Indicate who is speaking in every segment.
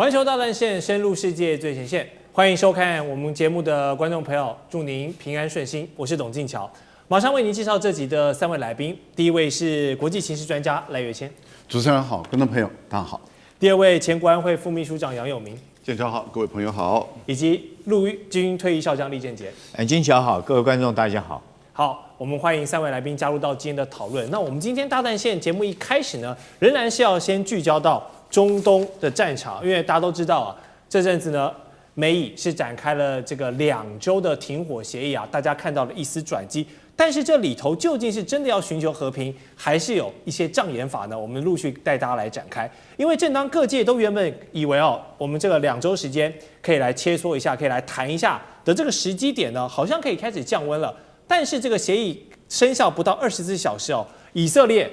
Speaker 1: 環球大戰線，深入世界最前線。歡迎收看我們節目的觀眾朋友，祝您平安順心。我是董進橋，馬上為您介紹這集的3位來賓。第一位是國際情勢專家賴岳謙，
Speaker 2: 主持人好，觀眾朋友大家好。
Speaker 1: 第二位前國安會副秘書長楊永明，
Speaker 3: 進橋好，各位朋友好。
Speaker 1: 以及陸軍退役少將李建杰，
Speaker 4: 進橋好，各位觀眾大家好。
Speaker 1: 好，我們歡迎3位來賓加入到今天的討論。那我們今天大戰線節目一開始呢，仍然是要先聚焦到中東的戰場，因為大家都知道啊，這陣子呢，美以是展開了這個2週的停火協議啊，大家看到了一絲轉機。但是這裡頭究竟是真的要尋求和平，還是有一些障眼法呢？我們陸續帶大家來展開。因為正當各界都原本以為哦，我們這個2週時間可以來切磋一下，可以來談一下的這個時機點呢，好像可以開始降溫了。但是這個協議生效不到24小時哦，以色列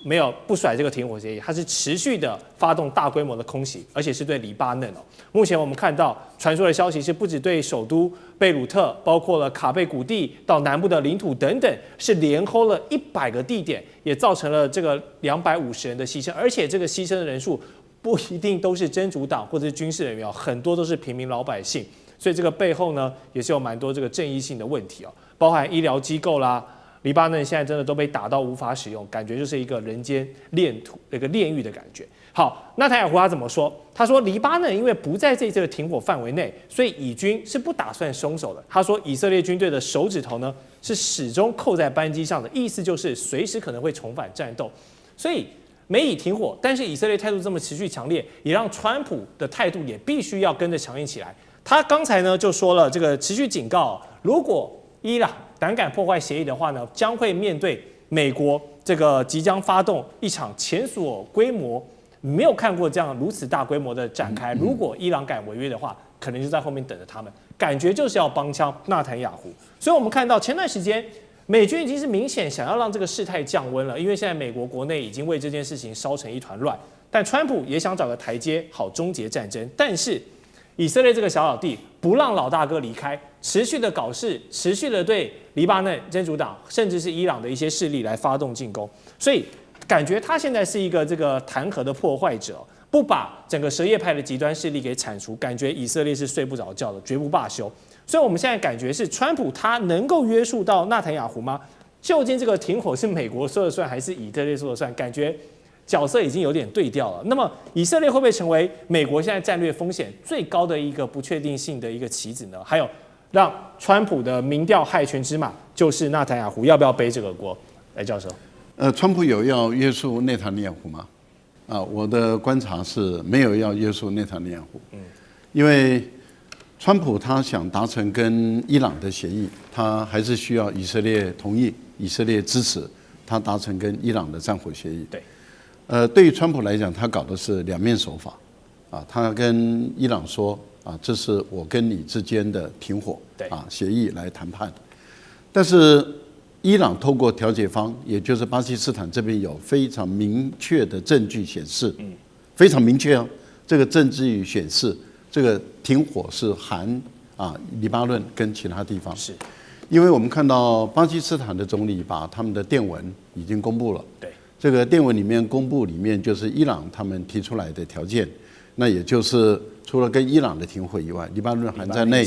Speaker 1: 沒有不甩這個停火協議，它是持續的發動大規模的空襲，而且是對黎巴嫩哦。目前我們看到傳說的消息是，不只對首都貝魯特，包括了卡貝谷地到南部的領土等等，是連轟了100個地點，也造成了這個250人的犧牲，而且這個犧牲的人數不一定都是真主黨或者是軍事人員哦，很多都是平民老百姓，所以這個背後呢，也是有蠻多這個正義性的問題哦，包含醫療機構啦。黎巴嫩現在真的都被打到無法使用，感覺就是一個人間煉土、一個煉獄的感覺。好，納坦雅胡他怎麼說？他說黎巴嫩因為不在這次的停火範圍內，所以以軍是不打算鬆手的。他說以色列軍隊的手指頭呢是始終扣在扳機上的，意思就是隨時可能會重返戰鬥。所以美以停火，但是以色列態度這麼持續強烈，也讓川普的態度也必須要跟着強硬起來。他剛才呢就說了這個持續警告，如果伊朗膽敢破壞協議的話呢，將會面對美國這個即將發動一場前所規模沒有看過這樣如此大規模的展開。如果伊朗敢違約的話，可能就在後面等着他們，感覺就是要幫腔納坦雅胡。所以我們看到前段時間美軍已經是明顯想要讓這個事態降溫了，因為現在美國國內已經為這件事情燒成一團亂，但川普也想找個台階好終結戰爭，但是以色列這個小老弟不讓老大哥離開，持續的搞事，持續的對黎巴嫩真主黨甚至是伊朗的一些勢力來發動進攻，所以感覺他現在是一個這個彈劾的破壞者，不把整個什葉派的極端勢力給鏟除，感覺以色列是睡不着覺的，絕不罷休。所以我們現在感覺是川普他能夠約束到納坦雅胡嗎？究竟這個停火是美國說了算還是以色列說了算？感覺角色已經有點對調了。那麼以色列會不會成為美國現在戰略風險最高的一個不確定性的一個棋子呢？還有讓川普的民調害群之馬就是納坦雅胡，要不要背這個鍋？來，教授。
Speaker 2: 川普有要約束內塔尼亞胡嗎？我的觀察是沒有要約束內塔尼亞胡。因為川普他想達成跟伊朗的協議，他還是需要以色列同意、以色列支持，他達成跟伊朗的戰火協議。
Speaker 1: 對。
Speaker 2: 對於川普來講，他搞的是兩面手法，他跟伊朗說，這是我跟你之間的停火協議來談判，但是伊朗透過調解方，也就是巴基斯坦這邊有非常明確的證據顯示，非常明確哦，這個證據顯示這個停火是含黎巴嫩跟其他地方，是因為我們看到巴基斯坦的總理把他們的電文已經公布了，對。這個電文裡面公布裡面就是伊朗他們提出來的條件，那也就是除了跟伊朗的停火以外，黎巴嫩含在內，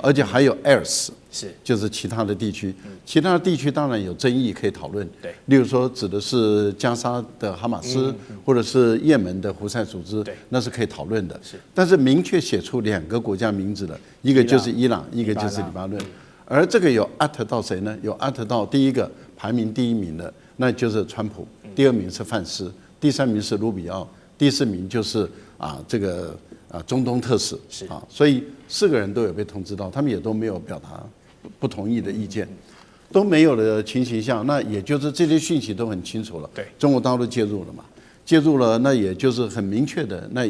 Speaker 2: 而且還有 ERS， 是就是其他的地区，其他的地區當然有爭議可以討論，對，例如說指的是加沙的哈馬斯，或者是也門的胡塞組織，那是可以討論的，是。但是明確寫出2個國家名字的，一個就是伊朗，一個就是黎巴嫩，而這個有 at 到誰呢？有 at 到第一個排名第1名的，那就是川普。第2名是范斯，第3名是盧比奧，第4名就是這個中東特使所以4個人都有被通知到，他們也都沒有表達不同意的意見，都沒有的情形下，那也就是這些訊息都很清楚了。对，中國大陸介入了嘛？介入了，那也就是很明確的，那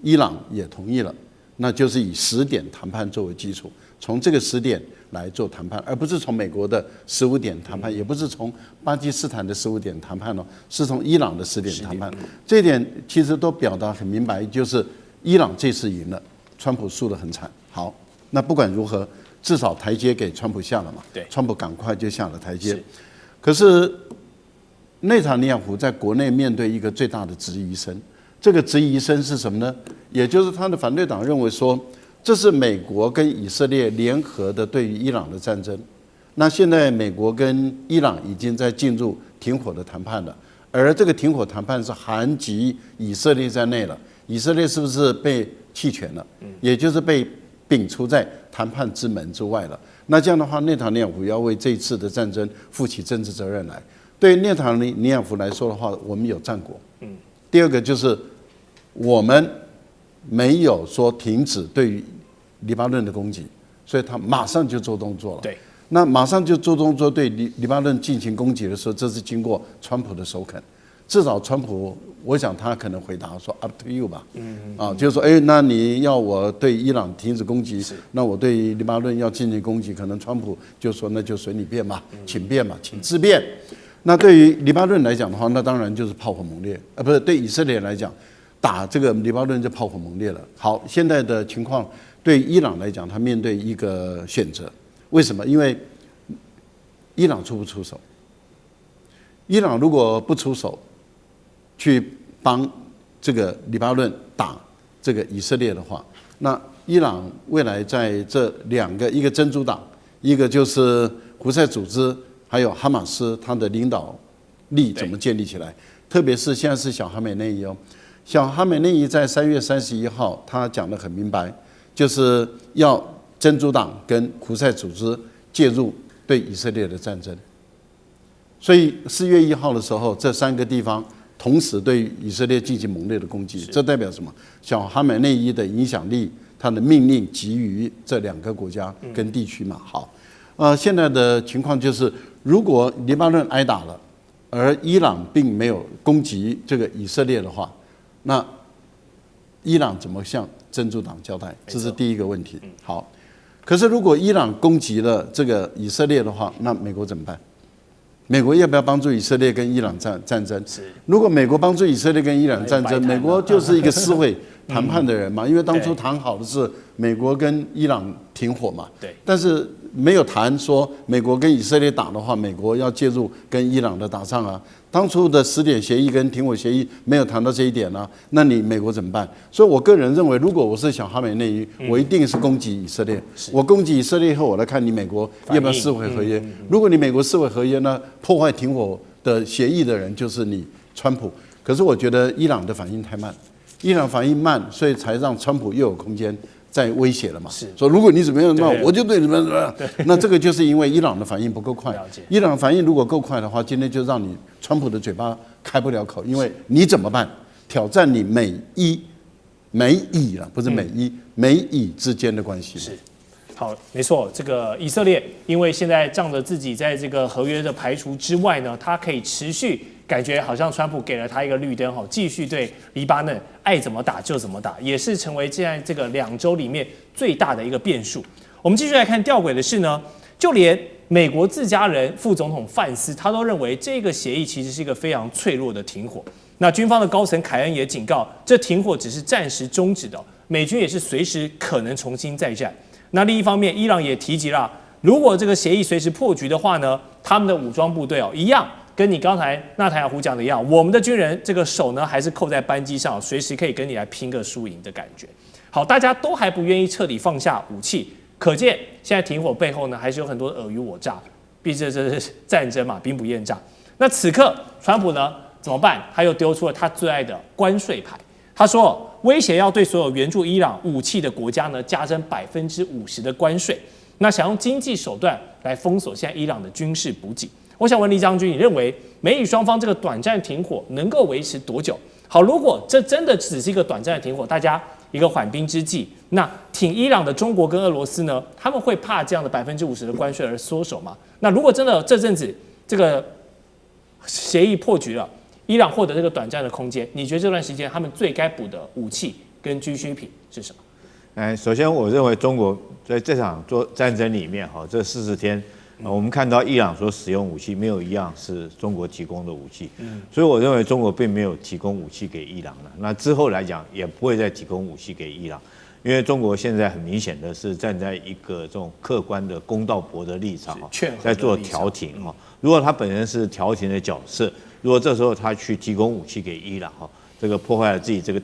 Speaker 2: 伊朗也同意了，那就是以10點談判作為基礎，從這個10點來做談判，而不是從美國的15點談判，也不是從巴基斯坦的15點談判哦，是從伊朗的10點談判。這一點其實都表達很明白，就是伊朗這次贏了，川普輸得很慘。好，那不管如何，至少台階給川普下了嘛。對，川普趕快就下了台階。可是內塔尼亞胡在國內面對一個最大的質疑聲，這個質疑聲是什麼呢？也就是他的反對黨認為說，這是美國跟以色列聯合的對於伊朗的戰爭。那現在美國跟伊朗已經在進入停火的談判了，而這個停火談判是含及以色列在內了。以色列是不是被棄權了？也就是被摒除在談判之門之外了。那這樣的話，內塔尼亞胡要為這一次的戰爭負起政治責任來。對於內塔尼亞胡來說的話，我們有戰果。第二個就是我們沒有說停止對於黎巴嫩的攻擊，所以他馬上就做動作了。
Speaker 1: 對，
Speaker 2: 那馬上就做動作对黎巴嫩進行攻擊的時候，這是經過川普的首肯。至少川普，我想他可能回答說 "up to you" 吧。就是說，那你要我對伊朗停止攻擊，那我对黎巴嫩要进行攻擊，可能川普就說那就隨你便吧，請便吧，請自便。那對於黎巴嫩來講的話，那當然就是炮火猛烈，不是对以色列來講，打這個黎巴嫩就炮火猛烈了。好，現在的情況對伊朗來講，他面對一個選擇，為什麼？因為伊朗出不出手？伊朗如果不出手，去幫這個黎巴嫩打這個以色列的話，那伊朗未來在這兩個，一個真主黨，一個就是胡塞組織，還有哈馬斯，他的領導力怎麼建立起來？特別是現在是小哈美內伊哦，小哈美內伊在3月31號，他講得很明白，就是要真主黨跟胡塞組織介入對以色列的戰爭。所以4月1號的時候，這3個地方同時對以色列進行猛烈的攻擊，這代表什麼？小哈美內伊的影響力，他的命令給予這2個國家跟地區嘛。好，現在的情況就是，如果黎巴嫩挨打了，而伊朗並沒有攻擊這個以色列的話，那伊朗怎麼向真主黨交代？這是第一個問題。好，可是如果伊朗攻擊了這個以色列的話，那美國怎麼辦？美國要不要幫助以色列跟伊朗戰爭？如果美國幫助以色列跟伊朗戰爭，美國就是一個撕毀談判的人嘛，因為當初談好的是美國跟伊朗停火嘛。對。但是沒有談說美國跟以色列打的話，美國要介入跟伊朗的打仗啊。當初的10點協議跟停火協議沒有談到這一點啊，那你美國怎麼辦？所以我個人認為，如果我是小哈美內伊，我一定是攻擊以色列。我攻擊以色列以後，我來看你美國要不要撕毀合約。如果你美國撕毀合約呢，破壞停火的協議的人就是你川普。可是我覺得伊朗的反應太慢，伊朗反應慢，所以才讓川普又有空間在威脅了嘛。說如果你怎麼樣，那我就對你們怎麼樣。那這個就是因為伊朗的反應不夠快。伊朗反應如果夠快的話，今天就讓你川普的嘴巴開不了口，因為你怎麼辦？挑戰你美以了，不是美以之間的關係。是。
Speaker 1: 好，沒錯，這個以色列因為現在仗着自己在這個合約的排除之外呢，他可以持續感覺好像川普給了他一個綠燈，繼續對黎巴嫩愛怎麼打就怎麼打，也是成為現在這個2週裡面最大的一個變數。我們繼續來看，弔詭的是呢，就連美國自家人副總統范斯，他都認為這個協議其實是一個非常脆弱的停火。那軍方的高層凱恩也警告，這停火只是暫時終止的，美軍也是隨時可能重新再戰。那另一方面，伊朗也提及了，如果這個協議隨時破局的話呢，他們的武裝部隊一樣，跟你剛才納坦雅胡講的一樣，我們的軍人這個手呢還是扣在扳機上，隨時可以跟你來拼個輸贏的感覺。好，大家都還不願意徹底放下武器，可見現在停火背後呢還是有很多的爾虞我詐，畢竟這是戰爭嘛，兵不厭詐。那此刻川普呢怎麼辦？他又丟出了他最愛的關稅牌。他說，威脅要對所有援助伊朗武器的國家呢加徵50%的關稅，那想用經濟手段來封鎖現在伊朗的軍事補給。我想問李將軍，你認為美以雙方這個短暫停火能夠維持多久？好，如果這真的只是一個短暫的停火，大家一個緩兵之計，那挺伊朗的中國跟俄羅斯呢，他們會怕這樣的50%的關稅而縮手嗎？那如果真的這陣子這個協議破局了，伊朗獲得這個短暫的空間，你覺得這段時間他們最該補的武器跟軍需品是什麼？
Speaker 4: 首先我認為中國在這場戰爭裡面，這40天，我們看到伊朗所使用武器沒有一樣是中國提供的武器，所以我認為中國並沒有提供武器給伊朗了。那之後來講也不會再提供武器給伊朗，因為中國現在很明顯的是站在一個這種客觀的公道伯的立場，在做調停。如果他本人是調停的角色，如果這時候他去提供武器給伊朗，這個破壞了自己這個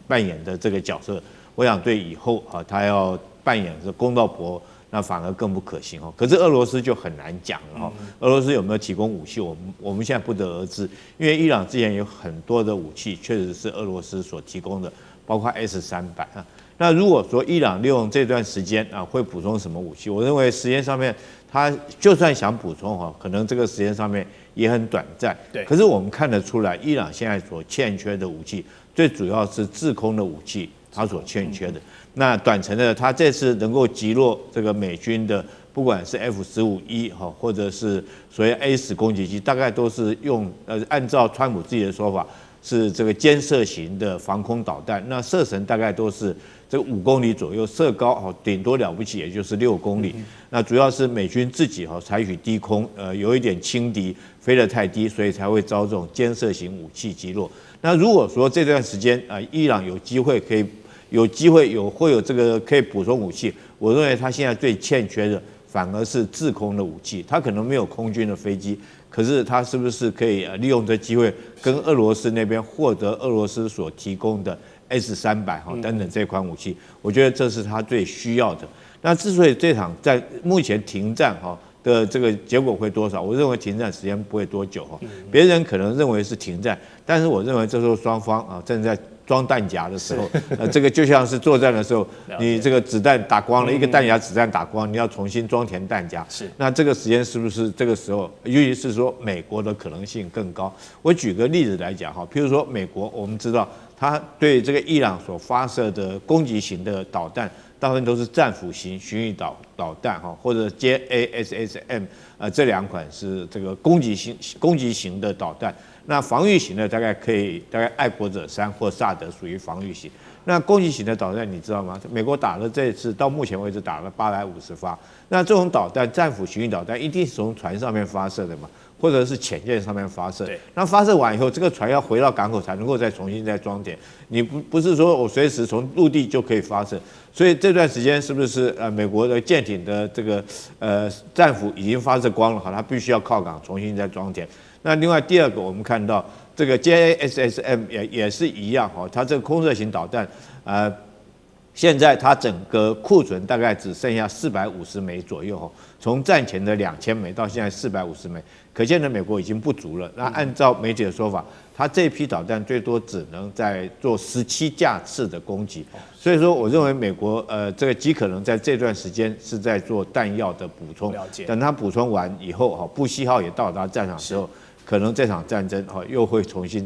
Speaker 4: 扮演的這個角色，我想對以後他要扮演這公道伯，那反而更不可行哦。可是俄羅斯就很難講了哈，俄羅斯有沒有提供武器，我們現在不得而知，因為伊朗之前有很多的武器確實是俄羅斯所提供的，包括 S-300啊。那如果說伊朗利用這段時間會補充什麼武器，我認為時間上面他就算想補充可能這個時間上面也很短暫。
Speaker 1: 對。
Speaker 4: 可是我們看得出來，伊朗現在所欠缺的武器，最主要是制空的武器，它所欠缺的。那短程的，他這次能夠擊落這個美軍的，不管是 F-15E 或者是所謂 A-10攻擊機，大概都是用按照川普自己的說法，是這個肩射型的防空導彈。那射程大概都是這個5公里左右，射高頂多了不起也就是6公里。那主要是美軍自己採取低空，有一點輕敵，飛得太低，所以才會遭這種肩射型武器擊落。那如果說這段時間伊朗有機會會有這個可以補充武器，我認為他現在最欠缺的反而是制空的武器。他可能沒有空軍的飛機，可是他是不是可以利用這機會跟俄羅斯那邊獲得俄羅斯所提供的 S-300等等這款武器？我覺得這是他最需要的。那之所以這場在目前停戰的這個結果會多少？我認為停戰時間不會多久別人可能認為是停戰，但是我認為這時候雙方正在裝彈夾的時候，這個就像是作戰的時候，你這個子彈打光了，一個彈夾子彈打光，你要重新裝填彈夾。是，那這個時間是不是這個時候，尤其是說美國的可能性更高？我舉個例子來講譬如說美國，我們知道他對這個伊朗所發射的攻擊型的導彈，大部分都是戰斧型巡弋導彈或者 JASSM 這2款是這個攻擊型的導彈。那防禦型的大概愛國者3或薩德屬於防禦型。那攻擊型的導彈你知道嗎？美國打了這一次到目前為止打了850發。那這種導彈戰斧巡弋導彈一定是從船上面發射的嘛，或者是潛艦上面發射。那發射完以後，這個船要回到港口才能夠再重新裝填。你不是說我隨時從陸地就可以發射。所以這段時間是不是美國的艦艇的這個戰斧已經發射光了？它必須要靠港重新再裝填。那另外第二個，我們看到這個 JASSM 也是一樣它這個空射型導彈現在它整個庫存大概只剩下450枚左右從戰前的2000枚到現在450枚，可見的美國已經不足了。那按照媒體的說法，它這批導彈最多只能在做17架次的攻擊，所以說我認為美國這個極可能在這段時間是在做彈藥的補充。等它補充完以後布希號也到達戰場之後，可能這場戰爭又會重啟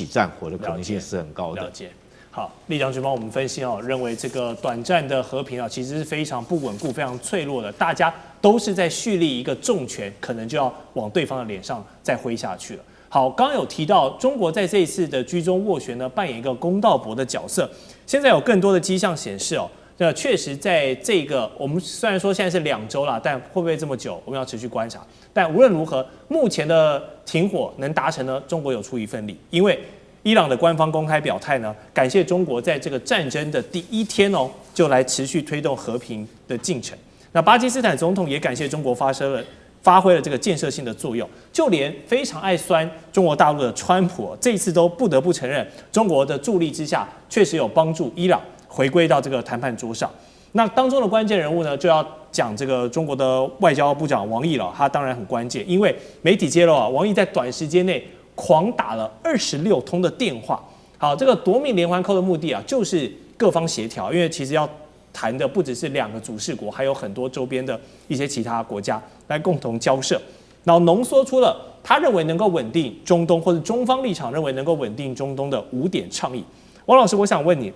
Speaker 4: 戰火的可能性是很高的。
Speaker 1: 了解。好，酈將軍幫我們分析認為這個短暫的和平其實是非常不穩固、非常脆弱的，大家都是在蓄力一個重拳，可能就要往對方的臉上再揮下去了。好，剛剛有提到中國在這一次的居中斡旋呢，扮演一個公道伯的角色。現在有更多的跡象顯示那確實在這個我們雖然說現在是2週啦，但會不會這麼久，我們要持續觀察。但無論如何，目前的停火能達成呢，中國有出一份力，因為伊朗的官方公開表態呢，感謝中國在這個戰爭的第1天就來持續推動和平的進程。那巴基斯坦總統也感謝中國發揮了這個建設性的作用，就連非常愛酸中國大陸的川普這一次都不得不承認，中國的助力之下確實有幫助伊朗回歸到這個談判桌上。那當中的關鍵人物呢，就要講這個中國的外交部長王毅了，他當然很關鍵，因為媒體揭露王毅在短時間內狂打了26通的電話。好，這個奪命連環扣的目的就是各方協調，因為其實要談的不只是2個主事國，還有很多周邊的一些其他國家來共同交涉，然後濃縮出了他認為能夠穩定中東，或者中方立場認為能夠穩定中東的5點倡議。王老師，我想問你，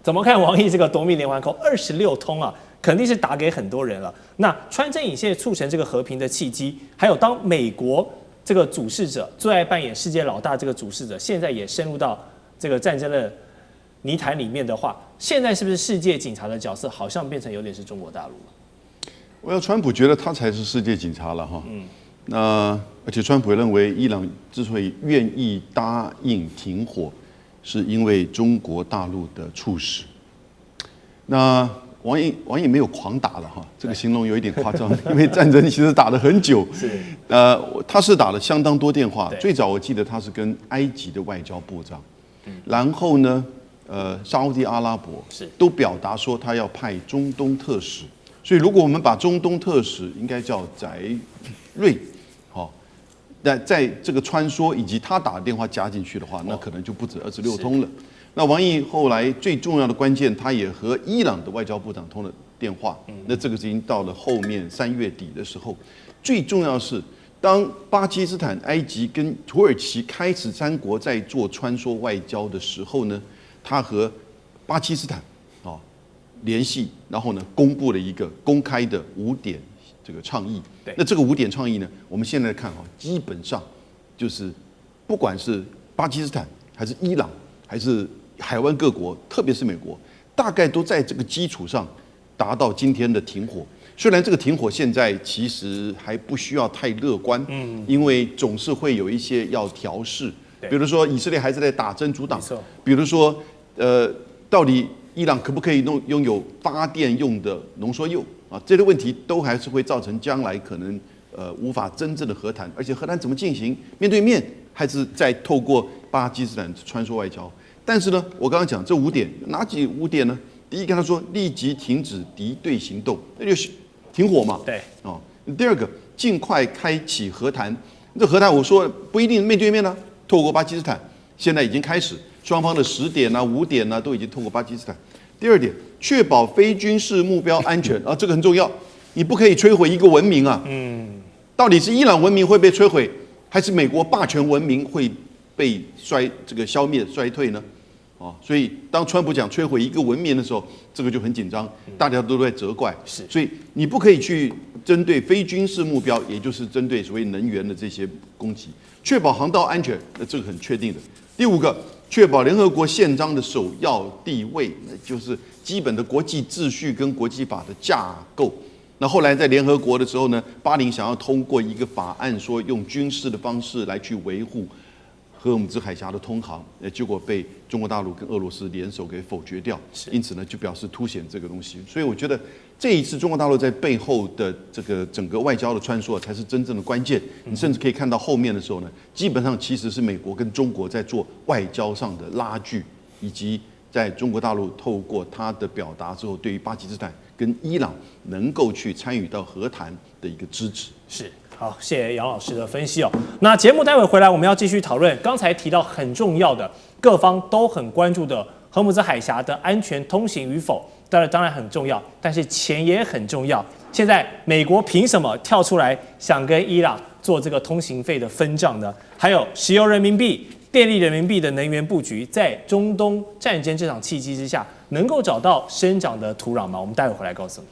Speaker 1: 怎麼看王毅這個奪命連環扣26通肯定是打給很多人了。那穿針引線促成這個和平的契機，還有當美國這個主事者最愛扮演世界老大這個主事者，現在也深入到這個戰爭的泥潭裡面的話，現在是不是世界警察的角色好像變成有點是中國大陸了？
Speaker 2: 我要川普覺得他才是世界警察了那而且川普認為伊朗之所以願意答應停火，是因為中國大陸的促使。那王毅沒有狂打了這個形容有一點誇張，因為戰爭其實打了很久。他是打了相當多電話。最早我記得他是跟埃及的外交部長
Speaker 3: 然後呢，沙烏地阿拉伯都表達說他要派中東特使，所以如果我們把中東特使应該叫翟瑞，那在這個穿梭以及他打電話加進去的話，那可能就不止26通了。那王毅後來最重要的關鍵，他也和伊朗的外交部長通了電話。那這個已經到了後面3月底的時候，最重要的是，當巴基斯坦、埃及跟土耳其開始3國在做穿梭外交的時候呢，他和巴基斯坦聯繫，然後呢公布了一個公開的5點這個倡議。那這個5點倡議呢，我們現在看基本上就是不管是巴基斯坦還是伊朗還是海灣各國，特別是美國，大概都在這個基礎上達到今天的停火。雖然這個停火現在其實還不需要太樂觀，因為總是會有一些要調試，比如說以色列還是在打真主黨，比如說到底伊朗可不可以擁有發電用的濃縮鈾啊？這類問題都還是會造成將來可能無法真正的和談，而且和談怎麼進行？面對面還是在透過巴基斯坦穿梭外交？但是呢，我剛剛講這5點，哪幾5點呢？第一個他說立即停止敵對行動，那就是停火嘛。對哦。第二個，盡快開啟和談。這和談我說不一定面對面呢，透過巴基斯坦，現在已經開始，雙方的10點5點都已經透過巴基斯坦。第二點，確保非軍事目標安全啊，這個很重要，你不可以摧毀一個文明啊。到底是伊朗文明會被摧毀，還是美國霸權文明會被消滅衰退呢？所以當川普講摧毀一個文明的時候，這個就很緊張，大家都在責怪。所以你不可以去針對非軍事目標，也就是針對所謂能源的這些攻擊，確保航道安全，那這個很確定的。第5個，確保聯合國憲章的首要地位，那就是基本的國際秩序跟國際法的架構。那後來在聯合國的時候呢，巴林想要通過一個法案，說用軍事的方式來去維護荷爾木茲海峽的通航，結果被中國大陸跟俄羅斯聯手給否決掉。因此呢，就表示凸顯這個東西。所以我覺得這一次中國大陸在背後的這個整個外交的穿梭才是真正的關鍵。你甚至可以看到後面的時候呢，基本上其實是美國跟中國在做外交上的拉鋸，以及在中國大陸透過他的表達之後，對於巴基斯坦跟伊朗能夠去參與到和談的一個支持。是。
Speaker 1: 好，謝謝楊老師的分析哦。那節目待會回來，我們要繼續討論剛才提到很重要的，各方都很關注的荷姆茲海峽的安全通行與否，當然很重要，但是錢也很重要。現在美國憑什麼跳出來想跟伊朗做這個通行費的分賬呢？還有石油人民幣、電力人民幣的能源布局，在中東戰爭這場契機之下，能夠找到生長的土壤嗎？我們待會回來告訴你。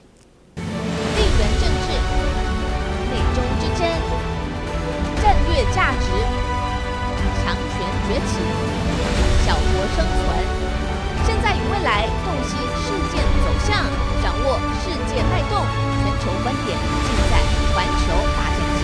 Speaker 5: 價值，強權崛起，小國生存，現在與未來洞悉事件走向，掌握世界脈動，全球觀點盡在環球大戰線。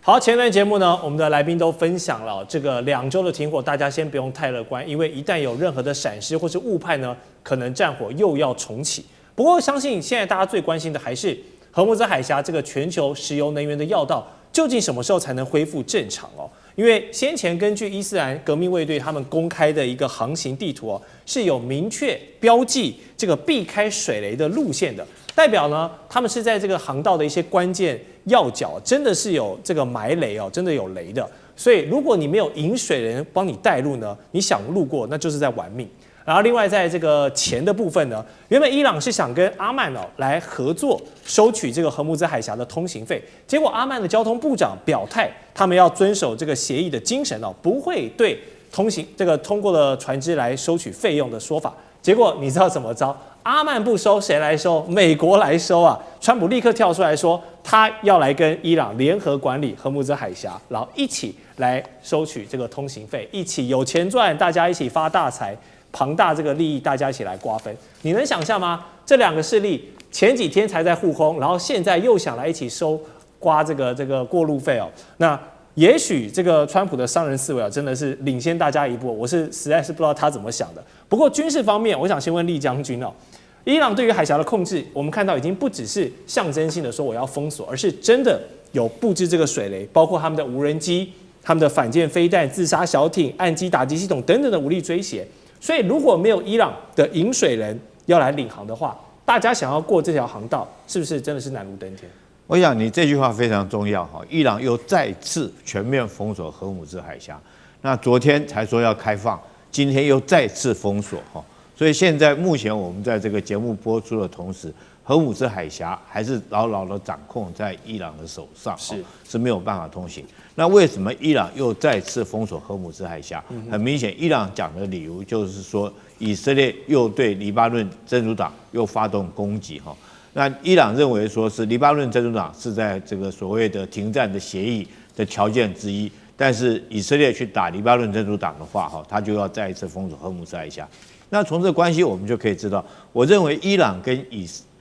Speaker 1: 好，前段節目呢，我們的來賓都分享了這個2週的停火，大家先不用太樂觀，因為一旦有任何的閃失或是誤判呢，可能戰火又要重啟。不過，相信現在大家最關心的還是荷姆茲海峽這個全球石油能源的要道。究竟什麼時候才能恢復正常哦？因為先前根據伊斯蘭革命衛隊他們公開的一個航行地圖哦，是有明確標記這個避開水雷的路線的，代表呢他們是在這個航道的一些關鍵要角真的是有這個埋雷哦，真的有雷的。所以如果你沒有引水人幫你帶路呢，你想路過那就是在玩命。然后另外在這個錢的部分呢，原本伊朗是想跟阿曼來合作收取這個荷姆茲海峽的通行費，結果阿曼的交通部長表態，他們要遵守這個協議的精神不會對通過的船只來收取費用的說法。結果你知道怎麼着？阿曼不收，誰來收？美國來收啊！川普立刻跳出來說，他要來跟伊朗聯合管理荷姆茲海峽，然後一起來收取這個通行費，一起有錢賺，大家一起發大財。龐大這個利益，大家一起來瓜分，你能想象嗎？這2個勢力前幾天才在互轟，然後現在又想來一起刮這個過路費哦。那也許這個川普的商人思維真的是領先大家一步，我實在是不知道他怎麼想的。不過軍事方面，我想先問酈將軍哦，伊朗對於海峽的控制，我們看到已經不只是象徵性的說我要封鎖，而是真的有布置這個水雷，包括他們的無人機。他們的反艦飛彈、自殺小艇、岸基打擊系統等等的武力威脅。所以如果沒有伊朗的引水人要來領航的話，大家想要過這條航道，是不是真的是難如登天？
Speaker 4: 我想你這句話非常重要哈，伊朗又再次全面封鎖荷姆茲海峽，那昨天才說要開放，今天又再次封鎖哈，所以現在目前我們在這個節目播出的同時，荷姆茲海峽還是牢牢的掌控在伊朗的手上，是沒有辦法通行。那為什麼伊朗又再次封鎖荷姆茲海峽？很明顯，伊朗講的理由就是說，以色列又對黎巴嫩真主黨又發動攻擊哈。那伊朗認為說是黎巴嫩真主黨是在這個所謂的停戰的協議的條件之一，但是以色列去打黎巴嫩真主黨的話哈，他就要再一次封鎖荷姆茲海峽。那從這個關係我們就可以知道，我認為伊朗跟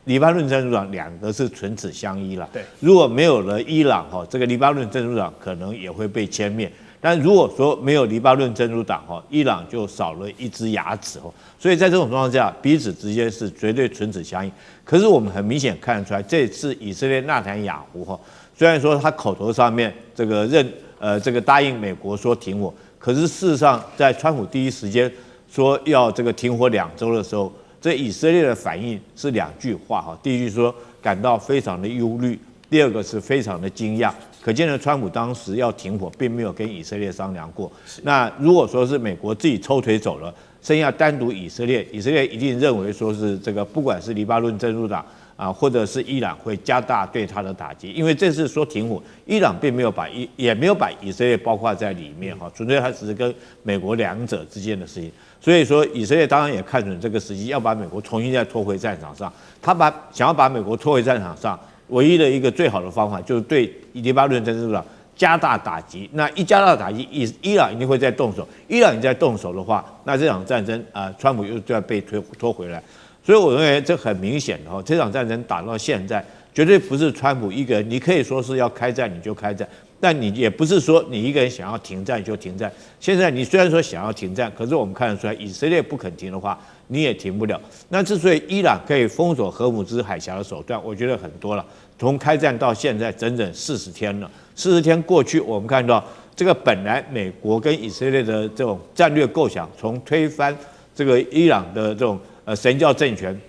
Speaker 4: 黎巴嫩真主黨兩個是唇齒相依了。對，如果沒有了伊朗哈，這個黎巴嫩真主黨可能也會被殲滅。但如果說沒有黎巴嫩真主黨哈，伊朗就少了一隻牙齒哈。所以在這種狀況下，彼此之間是絕對唇齒相依。可是我們很明顯看得出來，這次以色列納坦雅胡哈，雖然說他口頭上面這個答應美國說停火，可是事實上在川普第一時間說要這個停火2週的時候，這以色列的反應是2句話哈。第一句說感到非常的憂慮，第二個是非常的驚訝。可見呢，川普當時要停火，並沒有跟以色列商量過。那如果說是美國自己抽腿走了，剩下單獨以色列，以色列一定認為說是這個，不管是黎巴嫩真主黨啊，或者是伊朗，會加大對他的打擊。因為這次說停火，伊朗並沒有也沒有把以色列包括在裡面哈，純粹他只是跟美國兩者之間的事情。所以說，以色列当然也看準這個時機，要把美國重新再拖回戰場上。他想要把美國拖回戰場上，唯一的一個最好的方法就是對黎巴嫩真主黨加大打擊。那一加大打擊，伊朗一定會再動手。伊朗一再動手的話，那這場戰爭川普又就要被拖回來。所以我認為這很明顯的哈，這場戰爭打到現在，絕對不是川普一個人。你可以說是要開戰你就開戰，但你也不是說你一個人想要停戰就停戰。現在你雖然說想要停戰，可是我們看得出來，以色列不肯停的話，你也停不了。那之所以伊朗可以封鎖荷姆茲海峽的手段，我覺得很多了。從開戰到現在整整40天了，40天過去，我們看到這個本來美國跟以色列的這種戰略構想，從推翻這個伊朗的這種神教政權，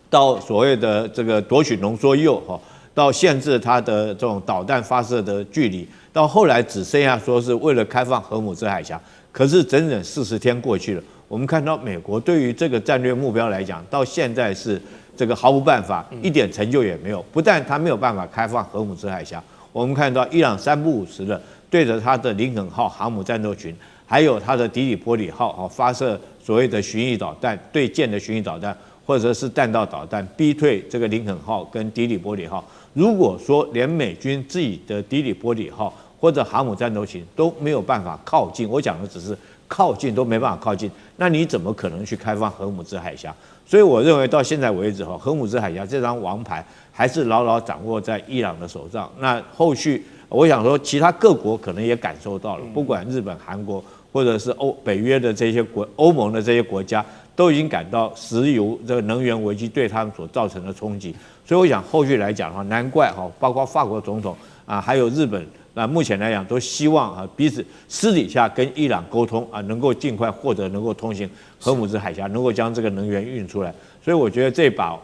Speaker 4: 到所謂的這個奪取濃縮鈾哈，到限制它的這種導彈發射的距離，到後來只剩下說是為了開放荷姆茲海峽。可是整整40天過去了，我們看到美國對於這個戰略目標來講，到現在是這個毫無辦法，一點成就也沒有。不但他沒有辦法開放荷姆茲海峽，我們看到伊朗3不5時的對着他的林肯號航母戰鬥群，還有他的迪里波里號發射所謂的巡弋導彈、對艦的巡弋導彈，或者是彈道導彈，逼退這個林肯號跟迪里波里號。如果說連美軍自己的迪里波里號或者航母戰鬥群都沒有辦法靠近，我講的只是靠近都沒辦法靠近，那你怎麼可能去開放荷姆茲海峽？所以我認為到現在為止荷姆茲海峽這張王牌還是牢牢掌握在伊朗的手上。那後續我想說，其他各國可能也感受到了，不管日本、韓國或者是北約的這些歐盟的這些國家，都已經感到石油這個能源危機對他們所造成的衝擊。所以我想後續來講的話，難怪包括法國總統還有日本。那目前來講，都希望彼此私底下跟伊朗溝通能夠盡快獲得能夠通行荷姆茲海峽，能夠將這個能源運出來。所以我覺得這把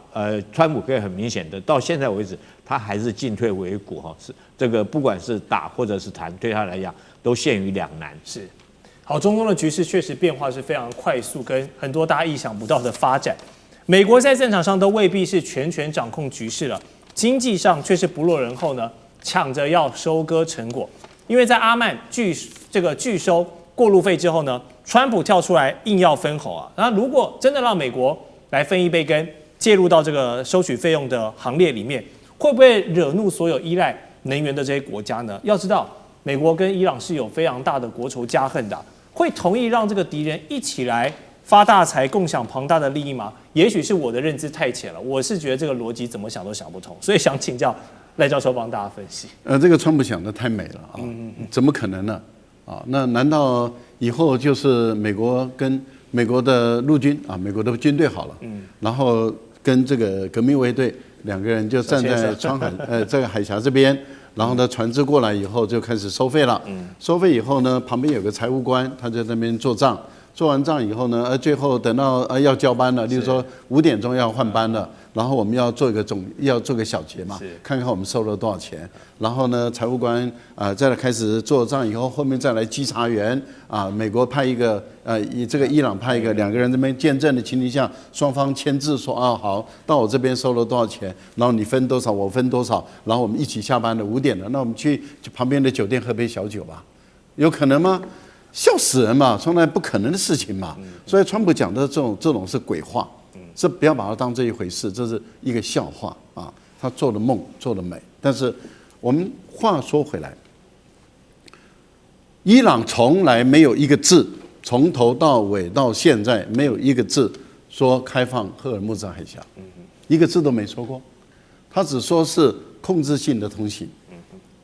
Speaker 4: 川普可以很明顯的到現在為止，他還是進退維谷是這個不管是打或者是談，對他來講都陷於兩難。
Speaker 1: 是，好，中東的局勢確實變化是非常快速，跟很多大家意想不到的發展。美國在戰場上都未必是全權掌控局勢了，經濟上卻是不落人後呢，搶着要收割成果，因為在阿曼拒收過路費之後呢，川普跳出來硬要分紅啊。那如果真的讓美國來分一杯羹，介入到這個收取費用的行列裡面，會不會惹怒所有依賴能源的這些國家呢？要知道，美國跟伊朗是有非常大的國仇家恨的，會同意讓這個敵人一起來發大財、共享龐大的利益嗎？也許是我的認知太淺了，我是覺得這個邏輯怎麼想都想不通，所以想請教賴教授幫大家分析。
Speaker 2: 這個川普想的太美了啊，怎麼可能呢？啊，那難道以後就是美國跟美國的陸軍啊，美國的軍隊好了，然後跟這個革命衛隊2個人就站在这個海峽這邊，然後呢，船只過來以後就開始收費了。收費以後呢，旁邊有個財務官，他在那邊做賬。做完賬以後呢，最後等到要交班了，例如說5點鐘要換班了，然後我們要做個小結嘛，看看我們收了多少錢。然後呢，財務官再來開始做賬以後，後面再來稽查員美國派一個這個伊朗派一個2個人這邊見證的情形下，雙方簽字說好，到我這邊收了多少錢，然後你分多少，我分多少，然後我們一起下班了5點了，那我們去旁邊的酒店喝杯小酒吧，有可能嗎？笑死人嘛，從來不可能的事情嘛。所以川普講的這種是鬼話，是不要把它當這一回事，這是一個笑話啊。他做的夢做的美，但是我們話說回來，伊朗從來沒有一個字，從頭到尾到現在沒有一個字說開放赫爾木茲海峽，一個字都沒說過，他只說是控制性的通行，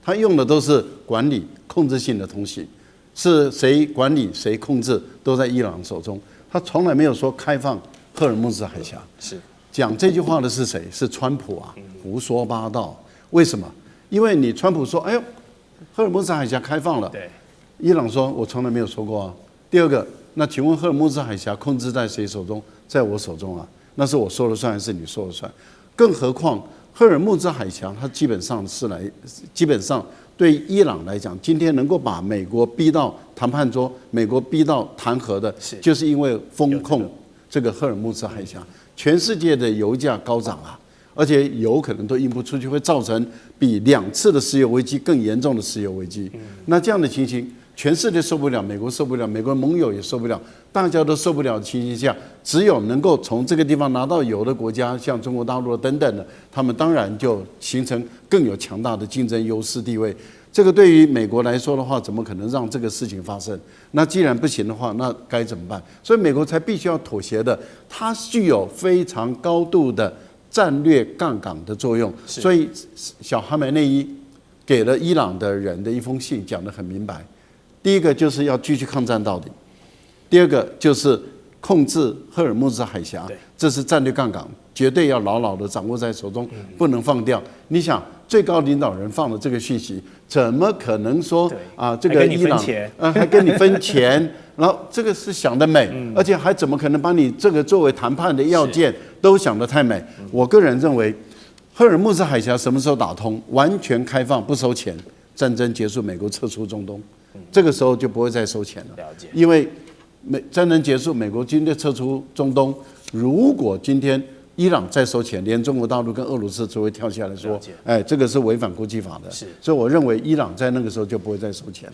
Speaker 2: 他用的都是管理控制性的通行。是誰管理誰控制都在伊朗手中，他從來沒有說開放赫爾木茲海峽。是講這句話的是誰？是川普啊，胡說八道。為什麼？因為你川普說，哎呦，赫爾木茲海峽開放了，對，伊朗說我從來沒有說過啊。第二個，那請問赫爾木茲海峽控制在誰手中？在我手中啊，那是我說了算還是你說了算？更何況赫爾木茲海峽，它基本上對伊朗來講，今天能夠把美國逼到談判桌，美國逼到彈劾的，就是因為封控這個赫爾木茲海峽。全世界的油價高漲啊，而且油可能都運不出去，會造成比2次的石油危機更嚴重的石油危機。那這樣的情形，全世界受不了，美國受不了，美國盟友也受不了，大家都受不了的情形下，只有能夠從這個地方拿到油的国家，像中國大陸等等的，他們當然就形成更有強大的競爭優勢地位。這個對於美國來說的話，怎麼可能讓這個事情發生？那既然不行的話，那該怎麼辦？所以美國才必須要妥協的。它具有非常高度的戰略槓桿的作用。所以小哈梅內伊給了伊朗的人的一封信，講得很明白。第一個就是要繼續抗戰到底，第二個就是控制赫爾木茲海峽，這是戰略槓桿，絕對要牢牢的掌握在手中，不能放掉。你想，最高領導人放了這個訊息，怎麼可能說這個伊朗還跟你分錢？然後這個是想得美，而且還怎麼可能把你這個作為談判的要件都想得太美？我個人認為，赫爾木茲海峽什麼時候打通，完全開放不收錢，戰爭結束，美國撤出中東，這個時候就不會再收錢了。因為戰爭結束，美國軍隊撤出中東，如果今天伊朗再收錢，連中國大陸跟俄羅斯都會跳下來說，這個是違反國際法的。所以我認為伊朗在那個時候就不會再收錢。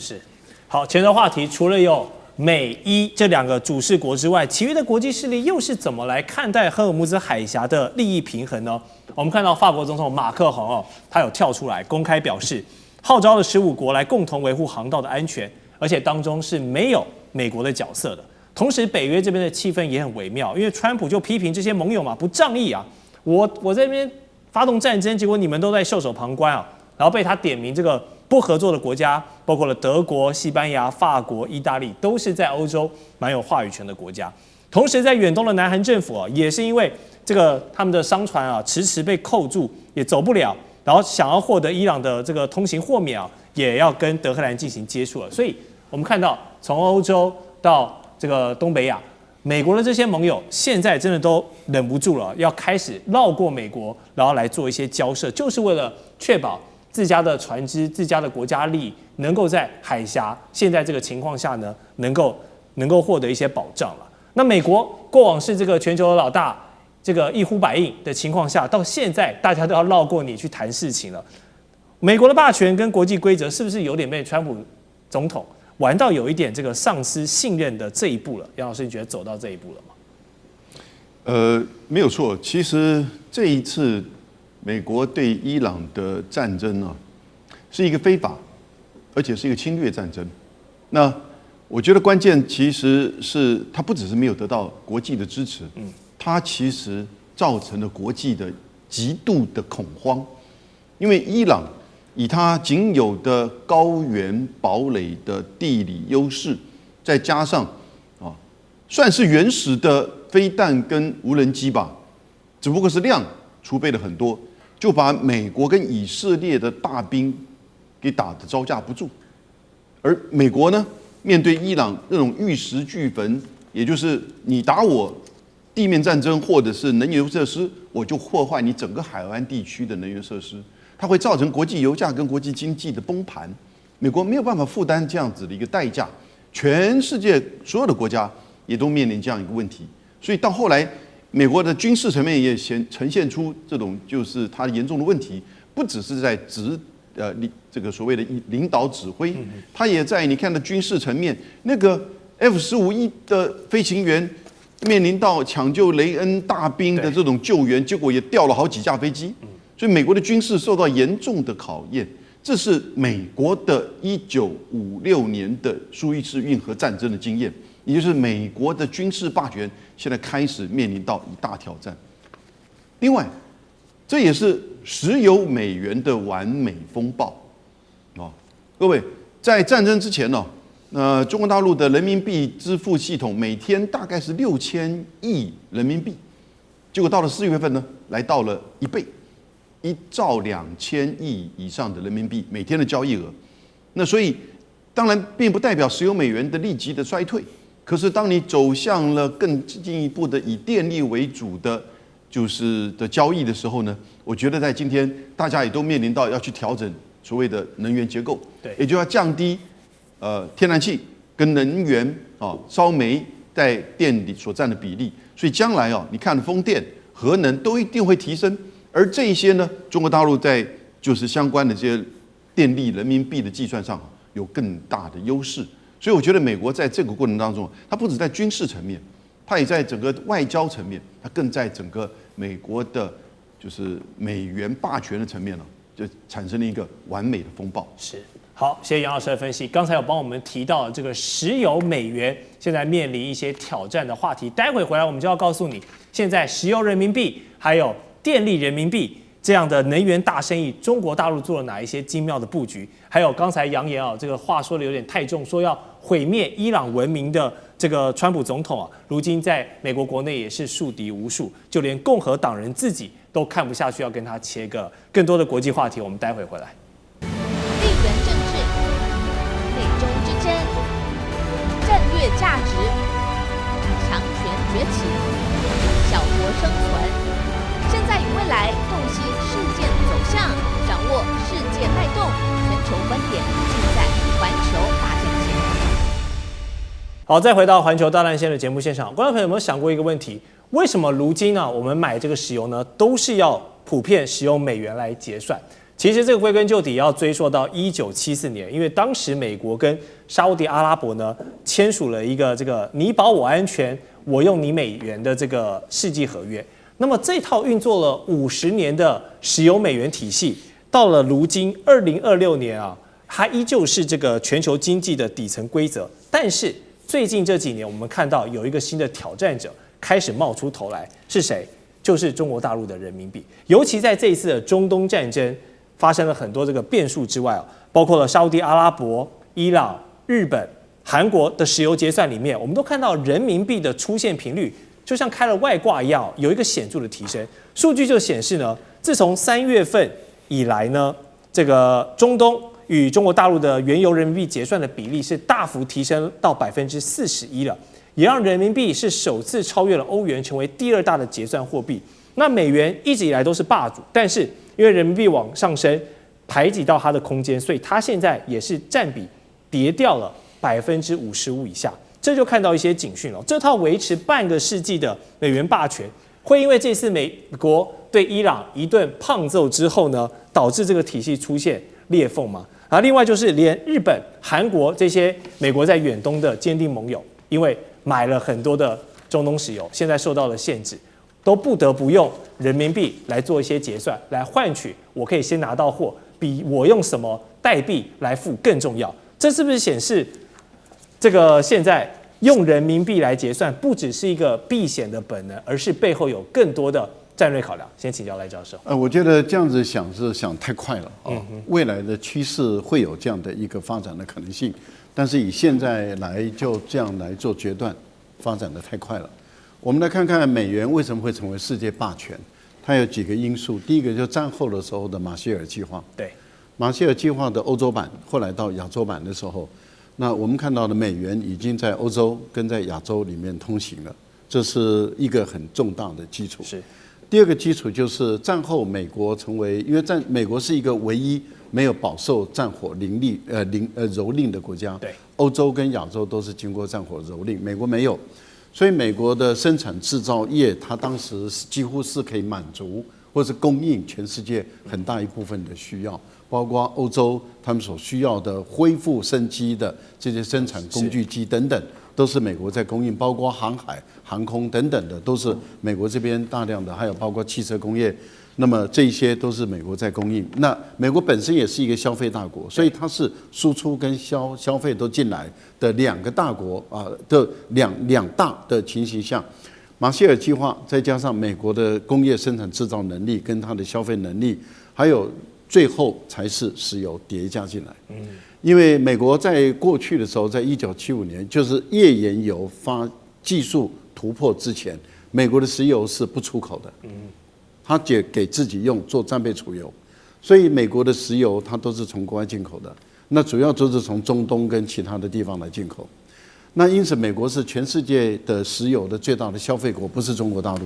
Speaker 1: 好，前頭話題除了有美伊這2個主事國之外，其餘的國際勢力又是怎麼來看待赫爾木茲海峽的利益平衡呢？我們看到法國總統馬克宏他有跳出來公開表示，號召了15國來共同維護航道的安全，而且當中是沒有美國的角色的。同時，北約這邊的氣氛也很微妙，因為川普就批評這些盟友嘛不仗義啊，我在這邊發動戰爭，結果你們都在袖手旁觀啊，然後被他點名這個不合作的國家，包括了德國、西班牙、法國、意大利，都是在歐洲蠻有話語權的國家。同時，在遠東的南韓政府也是因為這個他們的商船遲遲被扣住，也走不了，然後想要獲得伊朗的這個通行豁免也要跟德黑蘭進行接觸了。所以我們看到從歐洲到這個東北亞，美國的這些盟友現在真的都忍不住了，要開始繞過美國，然後來做一些交涉，就是為了確保自家的船只、自家的國家利益能夠在海峽現在這個情況下呢，能夠獲得一些保障了。那美國過往是這個全球的老大，這個一呼百應的情況下，到現在大家都要繞過你去談事情了。美國的霸權跟國際規則是不是有點被川普總統玩到有一點這個喪失信任的這一步了？楊老師，你覺得走到這一步了嗎？
Speaker 3: 沒有錯。其實這一次美國對伊朗的戰爭是一個非法，而且是一個侵略戰爭。那我覺得關鍵其實是它不只是沒有得到國際的支持，它其實造成了國際的極度的恐慌，因為伊朗以它僅有的高原堡壘的地理優勢，再加上算是原始的飛彈跟無人機吧，只不過是量儲備了很多，就把美國跟以色列的大兵給打得招架不住。而美國呢，面對伊朗那種玉石俱焚，也就是你打我地面戰爭或者是能源設施，我就破壞你整個海灣地區的能源設施，它會造成國際油價跟國際經濟的崩盤。美國沒有辦法負擔這樣子的一個代價，全世界所有的國家也都面臨這樣一個問題。所以到後來，美國的軍事層面也呈現出這種就是它嚴重的問題，不只是在這個所謂的領導指揮，它也在你看的軍事層面，那個 F-15E 的飛行員面臨到搶救雷恩大兵的這種救援，結果也掉了好幾架飛機，所以美國的軍事受到嚴重的考驗。這是美國的1956年的蘇伊士運河戰爭的經驗，也就是美國的軍事霸權現在開始面臨到一大挑戰。另外，這也是石油美元的完美風暴啊！各位，在戰爭之前呢，中国大陸的人民幣支付系統每天大概是6000億人民幣，結果到了4月份呢，來到了1倍，1兆2000億以上的人民幣每天的交易額。那所以當然並不代表石油美元的立即的衰退，可是當你走向了更進一步的以電力為主的交易的時候呢，我覺得在今天大家也都面臨到要去調整所謂的能源結構，
Speaker 1: 對，
Speaker 3: 也就要降低天然氣跟能源燒煤在電裡所佔的比例，所以將來你看風電、核能都一定會提升，而這一些呢，中國大陸在就是相關的這些電力人民幣的計算上有更大的優勢，所以我覺得美國在這個過程當中，它不只在軍事層面，它也在整個外交層面，它更在整個美國的就是美元霸權的層面就產生了一個完美的風暴。
Speaker 1: 是。好，謝謝楊老師的分析。剛才有幫我們提到這個石油美元現在面臨一些挑戰的話題，待會回來我們就要告訴你，現在石油人民幣還有電力人民幣這樣的能源大生意，中國大陸做了哪一些精妙的布局？還有剛才揚言這個話說的有點太重，說要毀滅伊朗文明的這個川普總統如今在美國國內也是樹敵無數，就連共和黨人自己都看不下去，要跟他切割。更多的國際話題，我們待會回來。
Speaker 5: 地缘政治、美中之爭、戰略價值、強權崛起、小國生存，現在與未來洞悉事件走向，掌握世界脈動，全球觀點盡在環球大戰線。
Speaker 1: 好，再回到環球大戰線的節目現場，觀眾朋友有沒有想過一個問題？為什麼如今我們買這個石油呢，都是要普遍使用美元來結算？其實這個歸根究底要追溯到1974年，因為當時美國跟沙烏地阿拉伯呢簽署了一個這個你保我安全，我用你美元的這個世紀合約。那麼這套運作了50年的石油美元體系，到了如今2026年它依舊是這個全球經濟的底層規則。但是最近這幾年，我們看到有一個新的挑戰者開始冒出頭來，是誰？就是中國大陸的人民幣。尤其在這一次的中東戰爭發生了很多這個變數之外包括了沙烏地阿拉伯、伊朗、日本、韓國的石油結算裡面，我們都看到人民幣的出現頻率就像開了外掛一樣，有一個顯著的提升。數據就顯示呢，自從3月份以來呢，這個中東與中國大陸的原油人民幣結算的比例是大幅提升到41%了，也讓人民幣是首次超越了歐元，成為第2大的結算貨幣。那美元一直以來都是霸主，但是因為人民幣往上升，排擠到它的空間，所以它現在也是占比跌掉了55%以下。這就看到一些警訊了。這套維持半個世紀的美元霸權，會因為這次美國對伊朗一頓胖揍之後呢，導致這個體系出現裂縫嗎？另外就是連日本、韓國這些美國在遠東的堅定盟友，因為買了很多的中東石油，現在受到了限制，都不得不用人民幣來做一些結算，來換取我可以先拿到貨，比我用什麼代幣來付更重要。這是不是顯示這個現在用人民幣來結算，不只是一個避險的本能，而是背後有更多的戰略考量？先請教賴教授。
Speaker 2: 我覺得這樣子想是想太快了未來的趨勢會有這樣的一個發展的可能性，但是以現在來就這樣來做決斷，發展的太快了。我們來看看美元為什麼會成為世界霸權，它有幾個因素。第一個就是戰後的時候的馬歇爾計劃。
Speaker 1: 對，
Speaker 2: 馬歇爾計劃的歐洲版後來到亞洲版的時候，那我們看到的美元已經在歐洲跟在亞洲裡面通行了，這是一個很重大的基礎。
Speaker 1: 是。
Speaker 2: 第二個基礎就是戰後美國成為，因為美國是一個唯一沒有飽受戰火蹂躪的國家。
Speaker 1: 對。
Speaker 2: 歐洲跟亞洲都是經過戰火蹂躪，美國沒有，所以美國的生產製造業，它當時幾乎是可以滿足或是供應全世界很大一部分的需要。包括歐洲他們所需要的恢復生機的這些生產工具機等等，都是美國在供應，包括航海、航空等等的，都是美國這邊大量的，還有包括汽車工業，那麼這些都是美國在供應。那美國本身也是一個消費大國，所以它是輸出跟消費都進來的兩個大國的兩大的情形下，馬歇爾計劃再加上美國的工業生產製造能力跟它的消費能力，還有最後才是石油疊加進來。因為美國在過去的時候，在1975年，就是頁岩油技術突破之前，美国的石油是不出口的。他給自己用做战備儲油，所以美國的石油它都是從國外進口的。那主要都是從中東跟其他的地方來进口。那因此，美国是全世界的石油的最大的消費國，不是中国大陸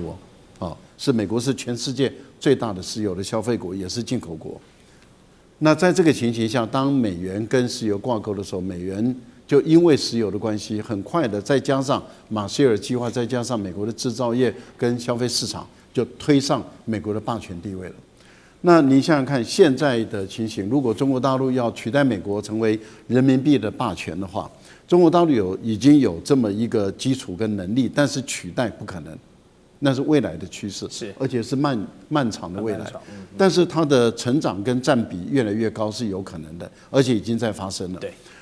Speaker 2: 哦，是美國是全世界最大的石油的消費國，也是进口國。那在这個情形下，當美元跟石油掛鈎的時候，美元就因為石油的關係，很快的再加上馬歇爾計劃，再加上美國的製造業跟消費市場，就推上美國的霸權地位了。那你想想看，現在的情形，如果中國大陸要取代美國成為人民幣的霸權的話，中國大陸已經有這麼一個基礎跟能力，但是取代不可能。那是未來的趨勢，而且是漫長的未來。但是它的成長跟佔比越來越高是有可能的，而且已經在發生了。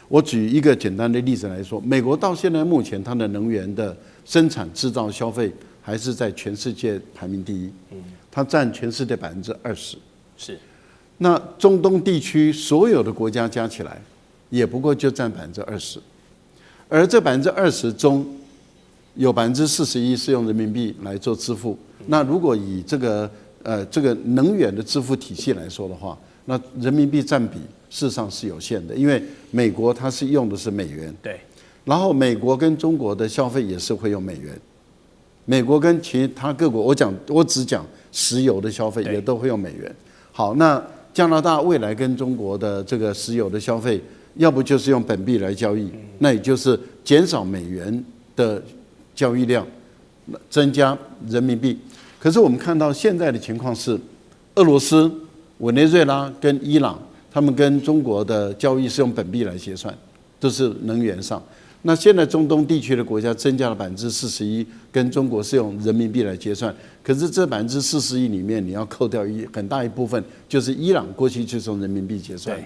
Speaker 2: 我舉一個簡單的例子來說，美國到現在目前它的能源的生產、製造、消費還是在全世界排名第一，它佔全世界20%。是。那中東地區所有的國家加起來，也不過就佔20%，而這20%中，有41%是用人民幣來做支付。那如果以這個能源的支付體系來說的話，那人民幣佔比事實上是有限的，因為美國它是用的是美元。对。然後美國跟中國的消費也是會用美元，美國跟其他各國，我只講石油的消費也都會用美元。好，那加拿大未來跟中國的這個石油的消費，要不就是用本幣來交易，那也就是減少美元的交易量，增加人民幣。可是我們看到現在的情況是，俄羅斯、委內瑞拉跟伊朗，他們跟中國的交易是用本幣來結算，都是能源上。那現在中東地區的國家增加了41%，跟中國是用人民幣來結算。可是這41%裡面，你要扣掉很大一部分，就是伊朗過去就是用人民幣結算。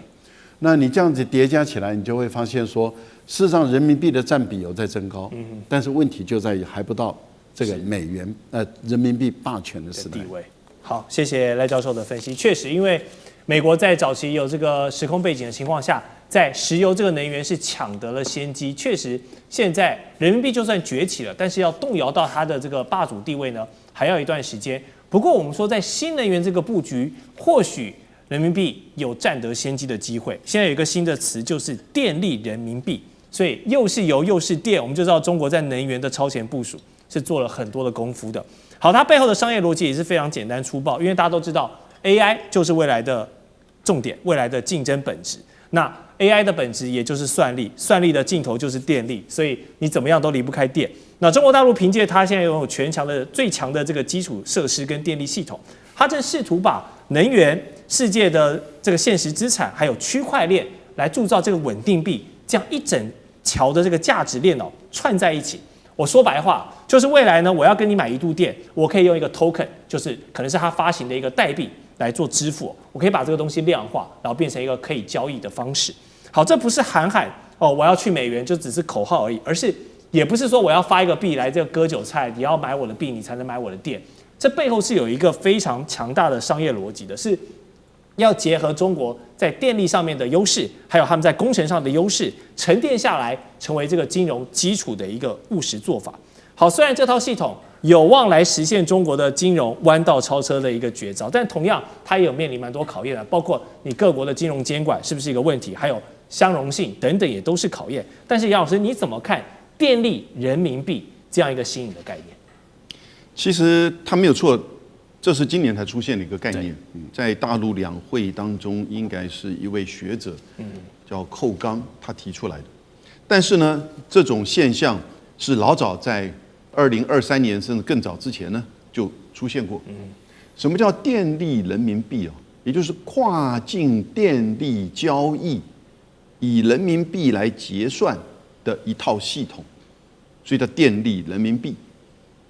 Speaker 2: 那你這樣子疊加起來，你就會發現說，事實上人民幣的佔比有在增高，但是問題就在於還不到這個人民幣霸權的時代。
Speaker 1: 好，謝謝賴教授的分析。確實，因為美國在早期有這個時空背景的情況下，在石油這個能源是搶得了先機。確實，現在人民幣就算崛起了，但是要動搖到它的這個霸主地位呢，還要一段時間。不過我們說，在新能源這個布局，或許人民幣有占得先機的機會。現在有一個新的詞，就是電力人民幣。所以又是油又是電，我們就知道中國在能源的超前部署是做了很多的功夫的。好，它背後的商業邏輯也是非常簡單粗暴，因為大家都知道 AI 就是未來的重點，未來的競爭本質。那 AI 的本質也就是算力，算力的盡頭就是電力，所以你怎麼樣都離不開電。那中國大陸憑借它現在擁有最強的這個基礎設施跟電力系統，它正試圖把能源、世界的這個現實資產，還有區塊鏈來鑄造這個穩定幣，這樣一整橋的這個價值鏈串在一起。我說白話就是未來呢，我要跟你買1度電，我可以用一個 token， 就是可能是它發行的一個代幣來做支付，我可以把這個東西量化，然後變成一個可以交易的方式。好，這不是喊我要去美元，就只是口號而已，而是也不是說我要發一個幣來這個割韭菜，你要買我的幣，你才能買我的電。這背後是有一個非常強大的商業邏輯的，是要結合中國在電力上面的優勢，還有他們在工程上的優勢，沉澱下來，成為這個金融基礎的一個務實做法。好，雖然這套系統有望來實現中國的金融彎道超車的一個絕招。但同樣，它也有面臨蠻多考驗的，包括你各國的金融監管是不是一個問題，還有相容性等等也都是考驗。但是楊老師，你怎麼看電力人民幣這樣一個新穎的概念？
Speaker 3: 其實它沒有錯，這是今年才出現的一個概念。在大陸兩會當中，應該是一位學者，叫寇剛，他提出來的。但是呢，這種現象是老早在2023年甚至更早之前呢就出現過。什麼叫電力人民幣啊？也就是跨境電力交易以人民幣來結算的一套系統，所以叫電力人民幣。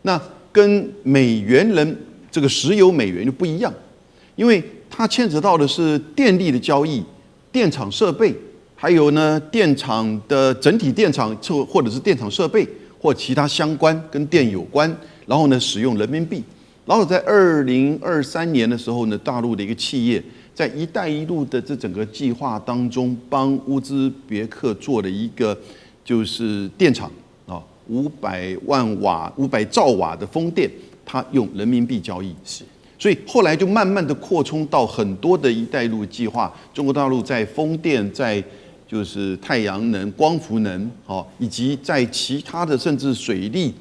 Speaker 3: 那跟美元這個石油美元就不一樣，因為它牽扯到的是電力的交易、電廠設備，還有呢電廠的整體電廠或者是電廠設備或其他相關跟電有關，然後呢使用人民幣。然後在2023年的時候呢，大陸的一個企業在"一帶一路"的這整個計劃當中，幫烏茲別克做了一個就是電廠啊，500兆瓦的風電，它用人民幣交易。所以後来就慢慢的擴充到很多的"一帶一路"計劃，中國大陸在風電在就是太陽能、光伏能，以及在其他的甚至水力、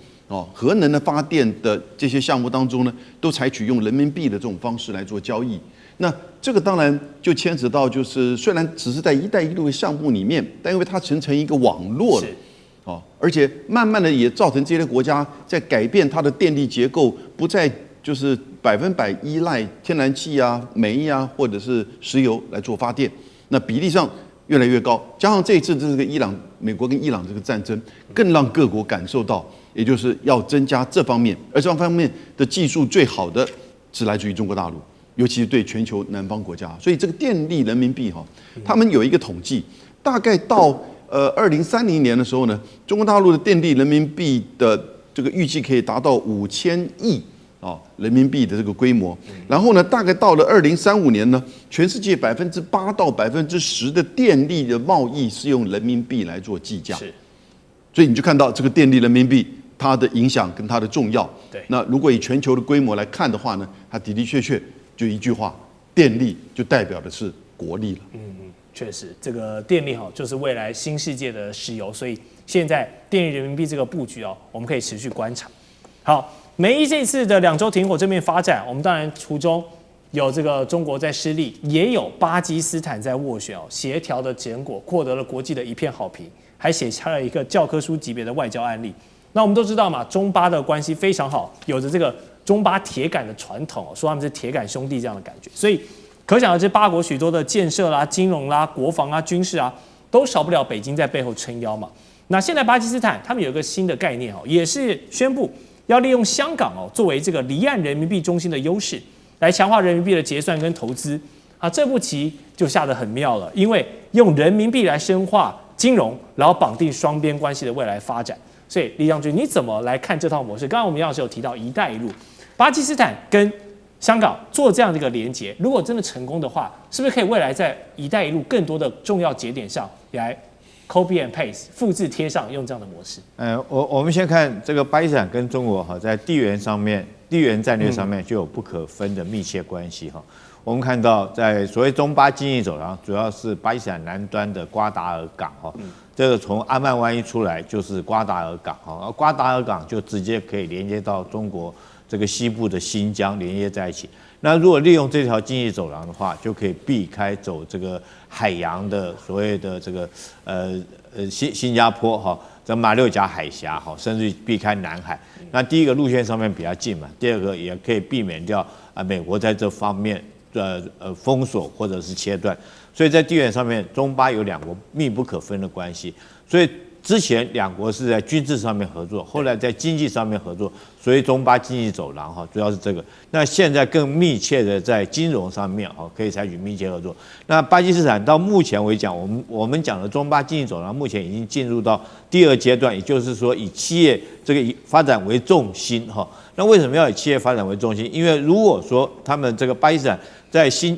Speaker 3: 核能的發電的這些項目當中呢，都採取用人民幣的這種方式來做交易。那這個當然就牽扯到，就是雖然只是在"一帶一路"的項目裡面，但因為它形成一個網絡了，而且慢慢的也造成這些國家在改變它的電力結構，不再就是100%依賴天然氣啊、煤啊或者是石油來做發電，那比例上越來越高，加上這一次這個美國跟伊朗這個戰爭，更讓各國感受到，也就是要增加這方面，而這方面的技術最好的是來自於中國大陸，尤其是對全球南方國家。所以這個電力人民幣他們有一個統計，大概到2030年的時候呢，中国大陸的電力人民幣的這個預計可以達到5000億。人民幣的這個規模，然後呢，大概到了2035年呢，全世界8%到10%的電力的貿易是用人民幣來做計價，所以你就看到這個電力人民幣它的影響跟它的重要。那如果以全球的規模來看的話呢，它的的確確就一句話，電力就代表的是國力了。
Speaker 1: 確實，這個電力就是未來新世界的石油，所以現在電力人民幣這個布局我們可以持續觀察。好。美伊這次的2週停火正面發展，我們當然途中有這個中國在施力，也有巴基斯坦在斡旋協調的結果獲得了國際的一片好評，還寫下了一個教科書級別的外交案例。那我們都知道嘛，中巴的關係非常好，有着這個中巴鐵桿的傳統，說他們是鐵桿兄弟這樣的感覺。所以可想而知，巴國許多的建設啦、金融啦、國防啊、軍事啊，都少不了北京在背後撐腰嘛。那現在巴基斯坦他們有一個新的概念也是宣布。要利用香港作為這個離岸人民幣中心的優勢，來強化人民幣的結算跟投資這步棋就下得很妙了，因為用人民幣來深化金融，然後綁定雙邊關係的未來發展。所以李將軍，你怎麼來看這套模式？剛剛我們楊老師有提到"一帶一路"，巴基斯坦跟香港做這樣的一個連結，如果真的成功的話，是不是可以未來在"一帶一路"更多的重要節點上來copy and paste 複製貼上，用這樣的模式。
Speaker 4: 我們先看這個巴基斯坦跟中國在地緣上面、地緣戰略上面就有不可分的密切關係哈。我們看到在所謂中巴經濟走廊，主要是巴基斯坦南端的瓜達爾港哈，這個從阿曼灣一出來就是瓜達爾港哈，而瓜達爾港就直接可以連接到中國這個西部的新疆，連接在一起。那如果利用這條經濟走廊的話，就可以避開走這個海洋的所謂的這個新加坡哈，這馬六甲海峽哈，甚至避開南海。那第一個路線上面比較近嘛，第二個也可以避免掉美國在這方面封鎖或者是切斷。所以在地緣上面，中巴有兩國密不可分的關係。所以之前两国是在軍事上面合作，後來在經濟上面合作，所以中巴經濟走廊哈，主要是這個。那現在更密切的在金融上面哈，可以採取密切合作。那巴基斯坦到目前為止，我們講的中巴經濟走廊目前已經進入到第2階段，也就是說以企業這個以發展為重心哈。那為什麼要以企業發展為重心？因為如果說他們這個巴基斯坦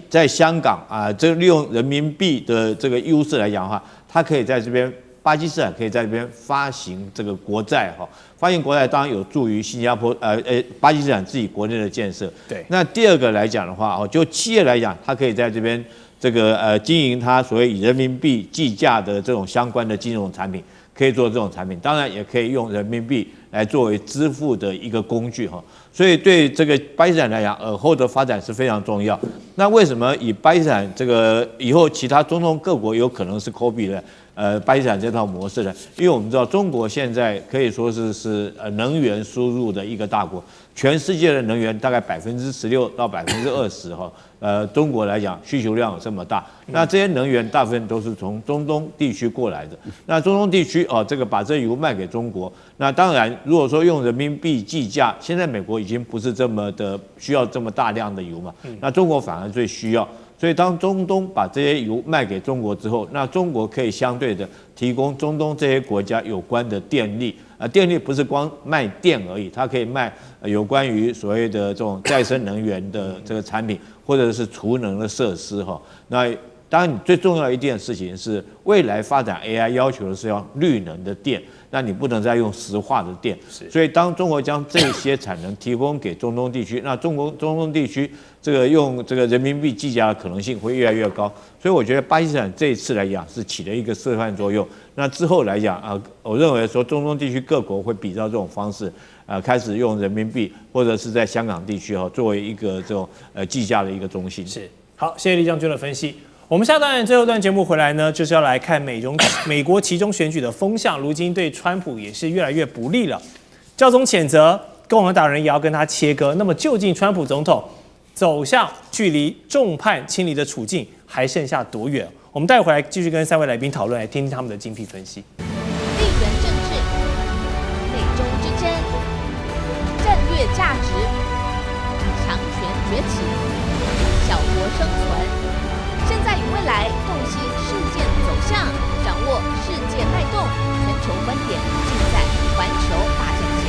Speaker 4: 在香港啊，這利用人民幣的這個優勢來講的話，它可以在這邊巴基斯坦可以在這邊發行這個國債哈，發行國債當然有助於新加坡巴基斯坦自己國內的建設。
Speaker 1: 对。
Speaker 4: 那第二個來講的話哦，就企業來講，它可以在這邊這個經營它所謂以人民幣計價的這種相關的金融產品，可以做這種產品，當然也可以用人民幣來作為支付的一個工具哈。所以對這個巴基斯坦來講，爾後的發展是非常重要。那為什麼以巴基斯坦這個以後其他中東各國有可能是 copy 的巴基斯坦這套模式呢？因為我們知道中國現在可以說是能源輸入的一個大國，全世界的能源大概16%到20%哈。中國來講需求量有這麼大，那這些能源大部分都是從中東地區過來的。那中東地區這個把這油賣給中國，那當然如果說用人民幣計價，現在美國已經不是這麼的需要這麼大量的油嘛，那中國反而最需要。所以当中東把這些油賣給中國之後，那中國可以相對的提供中東這些國家有關的電力。電力不是光賣電而已，它可以賣有關於所謂的這種再生能源的這個產品，或者是儲能的設施哈。那當然，你最重要的一件事情是，未來發展 AI 要求的是要綠能的電，那你不能再用石化的電。所以，當中國將這些產能提供給中東地區，那中東地區這個用這個人民幣計價的可能性會越來越高。所以，我覺得巴基斯坦這一次來講是起了一個示範作用。那之後來講我認為說中東地區各國會比照這種方式，開始用人民幣，或者是在香港地區作為一個這種計價的一個中心。
Speaker 1: 是，好，謝謝李將軍的分析。我們下段最後一段節目回來呢，就是要來看美國期中選舉的風向，如今對川普也是越來越不利了。教宗譴責，共和黨人也要跟他切割。那麼究竟川普總統走向距離眾叛親離的處境還剩下多遠？我們待會回來繼續跟3位來賓討論，來聽聽他們的精闢分析。
Speaker 5: 地緣政治、美中之爭、戰略價值、強權崛起、小國生存。現在與未來，洞悉事件走向，掌握世界脈動，全球觀點，盡在環球大戰線。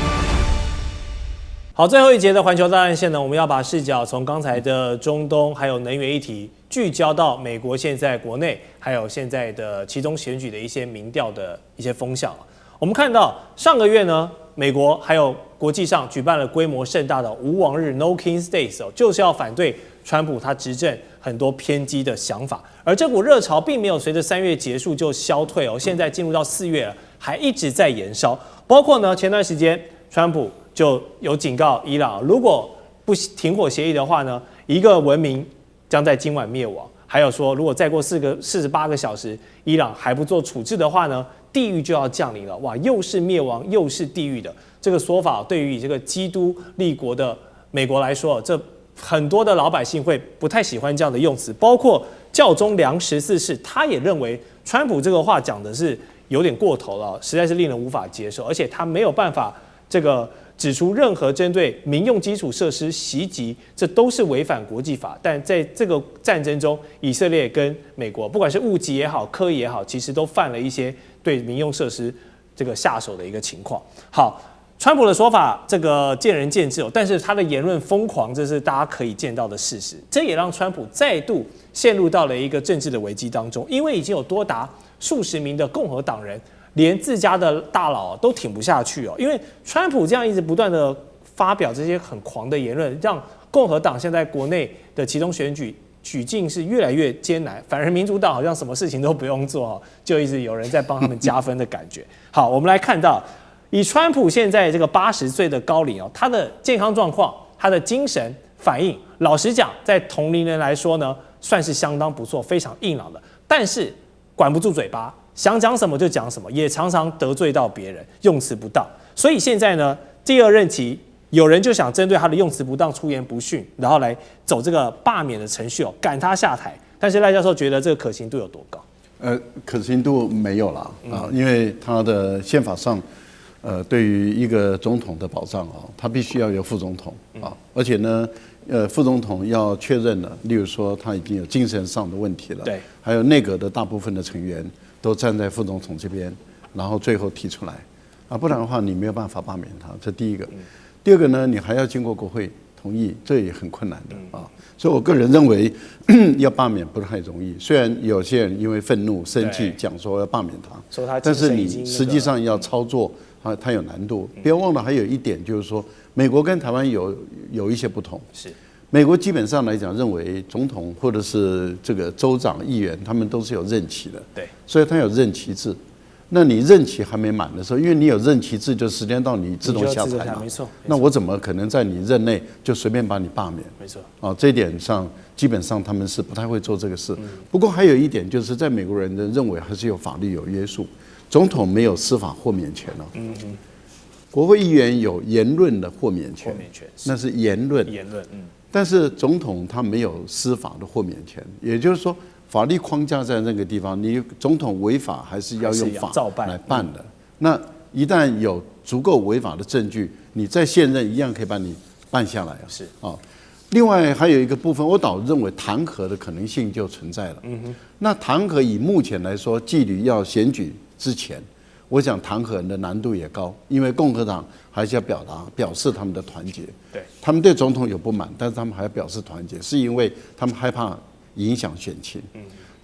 Speaker 1: 好，最後一節的環球大戰線呢，我們要把視角從剛才的中東還有能源議題，聚焦到美國現在國內還有現在的期中選舉的一些民調的一些風向。我們看到上個月呢，美國還有國際上舉辦了規模盛大的無王日 No Kings Days 就是要反對川普他執政很多偏激的想法，而這股熱潮並沒有隨着3月結束就消退哦，現在進入到4月了，還一直在延燒。包括呢，前段時間川普就有警告伊朗，如果不停火協議的話呢，一個文明將在今晚滅亡。還有說，如果再過48個小時，伊朗還不做處置的話呢，地獄就要降臨了。哇，又是滅亡又是地獄的這個說法，對於這個基督立國的美國來說，這很多的老百姓會不太喜歡這樣的用詞，包括教宗梁14世，他也認為川普這個話講的是有點過頭了，實在是令人無法接受，而且他沒有辦法這個指出任何針對民用基礎設施襲擊，這都是違反國際法。但在這個戰爭中，以色列跟美國，不管是誤擊也好，刻意也好，其實都犯了一些對民用設施這個下手的一個情況。好。川普的說法，這個見仁見智哦，但是他的言論瘋狂，這是大家可以見到的事實。這也讓川普再度陷入到了一個政治的危機當中，因為已經有多達數十名的共和黨人，連自家的大佬都挺不下去哦。因為川普這樣一直不斷的發表這些很狂的言論，讓共和黨現在國內的期中選舉舉境是越來越艱難，反而民主黨好像什麼事情都不用做哦，就一直有人在幫他們加分的感覺。好，我們來看到。以川普現在這個80歲的高齡哦，他的健康狀況、他的精神反應，老實講，在同齡人來說呢，算是相當不錯、非常硬朗的。但是管不住嘴巴，想講什麼就講什麼，也常常得罪到別人，用詞不當。所以現在呢，第2任期有人就想針對他的用詞不當、出言不遜，然後來走這個罷免的程序哦，趕他下台。但是賴教授覺得這個可行度有多高？
Speaker 2: 可行度沒有啦啊，因為他的憲法上。對於一個總統的保障啊，他必須要有副總統啊，而且呢，副總統要確認了，例如說他已經有精神上的問題了，對，還有內閣的大部分的成員都站在副總統這邊，然後最後提出來啊，不然的話你沒有辦法罷免他，這第一個。第二個呢，你還要經過國會同意，這也很困難的啊。所以我個人認為要罷免不太容易。雖然有些人因為憤怒、生氣講說要罷免他，但是你實際上要操作它有難度。不要忘了還有一點就是說，美國跟台灣有一些不同。
Speaker 1: 是。
Speaker 2: 美國基本上來講，認為總統或者是這個州長、議員，他們都是有任期的，
Speaker 1: 對，
Speaker 2: 所以他有任期制。那你任期還沒滿的時候，因為你有任期制，就時間到你自动下台嘛，
Speaker 1: 沒錯。
Speaker 2: 那我怎麼可能在你任內就隨便把你罷免？
Speaker 1: 沒錯。
Speaker 2: 啊，這一點上基本上他們是不太會做這個事。不過還有一點就是，在美國人的認為還是有法律有約束，總統沒有司法豁免權哦。國會議員有言論的豁免權，那是言論。但是總統他沒有司法的豁免權，也就是說，法律框架在那個地方，你總統違法還是要用法來辦的。那一旦有足夠違法的證據，你在現任一樣可以把你辦下來啊。
Speaker 1: 是
Speaker 2: 啊。另外還有一個部分，我倒認為彈劾的可能性就存在了。那彈劾以目前來說，距離要選舉之前，我想彈劾的難度也高，因為共和黨還是要表示他們的團結。
Speaker 1: 對，
Speaker 2: 他們對總統有不滿，但是他們還要表示團結，是因為他們害怕影響選情。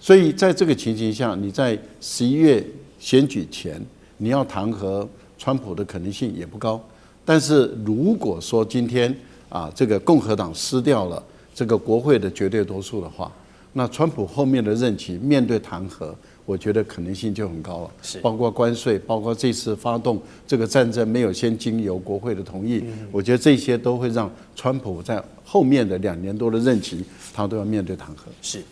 Speaker 2: 所以在這個情形下，你在11月選舉前，你要彈劾川普的可能性也不高。但是如果說今天這個共和黨失掉了這個國會的絕對多數的話，那川普後面的任期面對彈劾，我覺得可能性就很高了。是，包括關稅，包括這次發動這個戰爭沒有先經由國會的同意，我覺得這些都會讓川普在後面的2年多的任期，他都要面對彈劾。
Speaker 1: 是，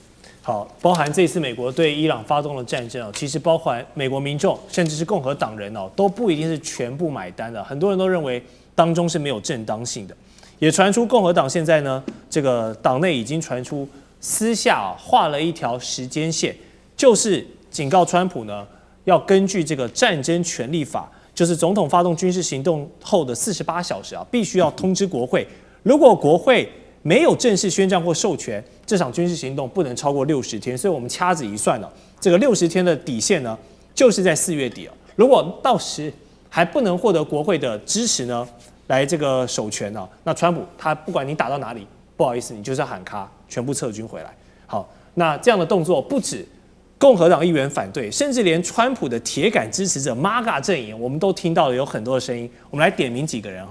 Speaker 1: 好，包含這次美國對伊朗發動的戰爭其實包含美國民眾甚至是共和黨人都不一定是全部買單的，很多人都認為當中是沒有正當性的。也傳出共和黨現在呢，這個黨內已經傳出私下畫了一條時間線，就是警告川普呢，要根據這個戰爭權利法，就是總統發動軍事行動後的48小時必須要通知國會，如果國會沒有正式宣戰或授權，這場軍事行動不能超過60天。所以我們掐指一算這個60天的底線呢，就是在4月底。如果到時還不能獲得國會的支持呢，來這個授權那川普他不管你打到哪裡，不好意思，你就是要喊卡，全部撤軍回來。好，那這樣的動作不止共和黨議員反對，甚至連川普的鐵桿支持者 MAGA 陣營，我們都聽到了有很多的聲音。我們來點名幾個人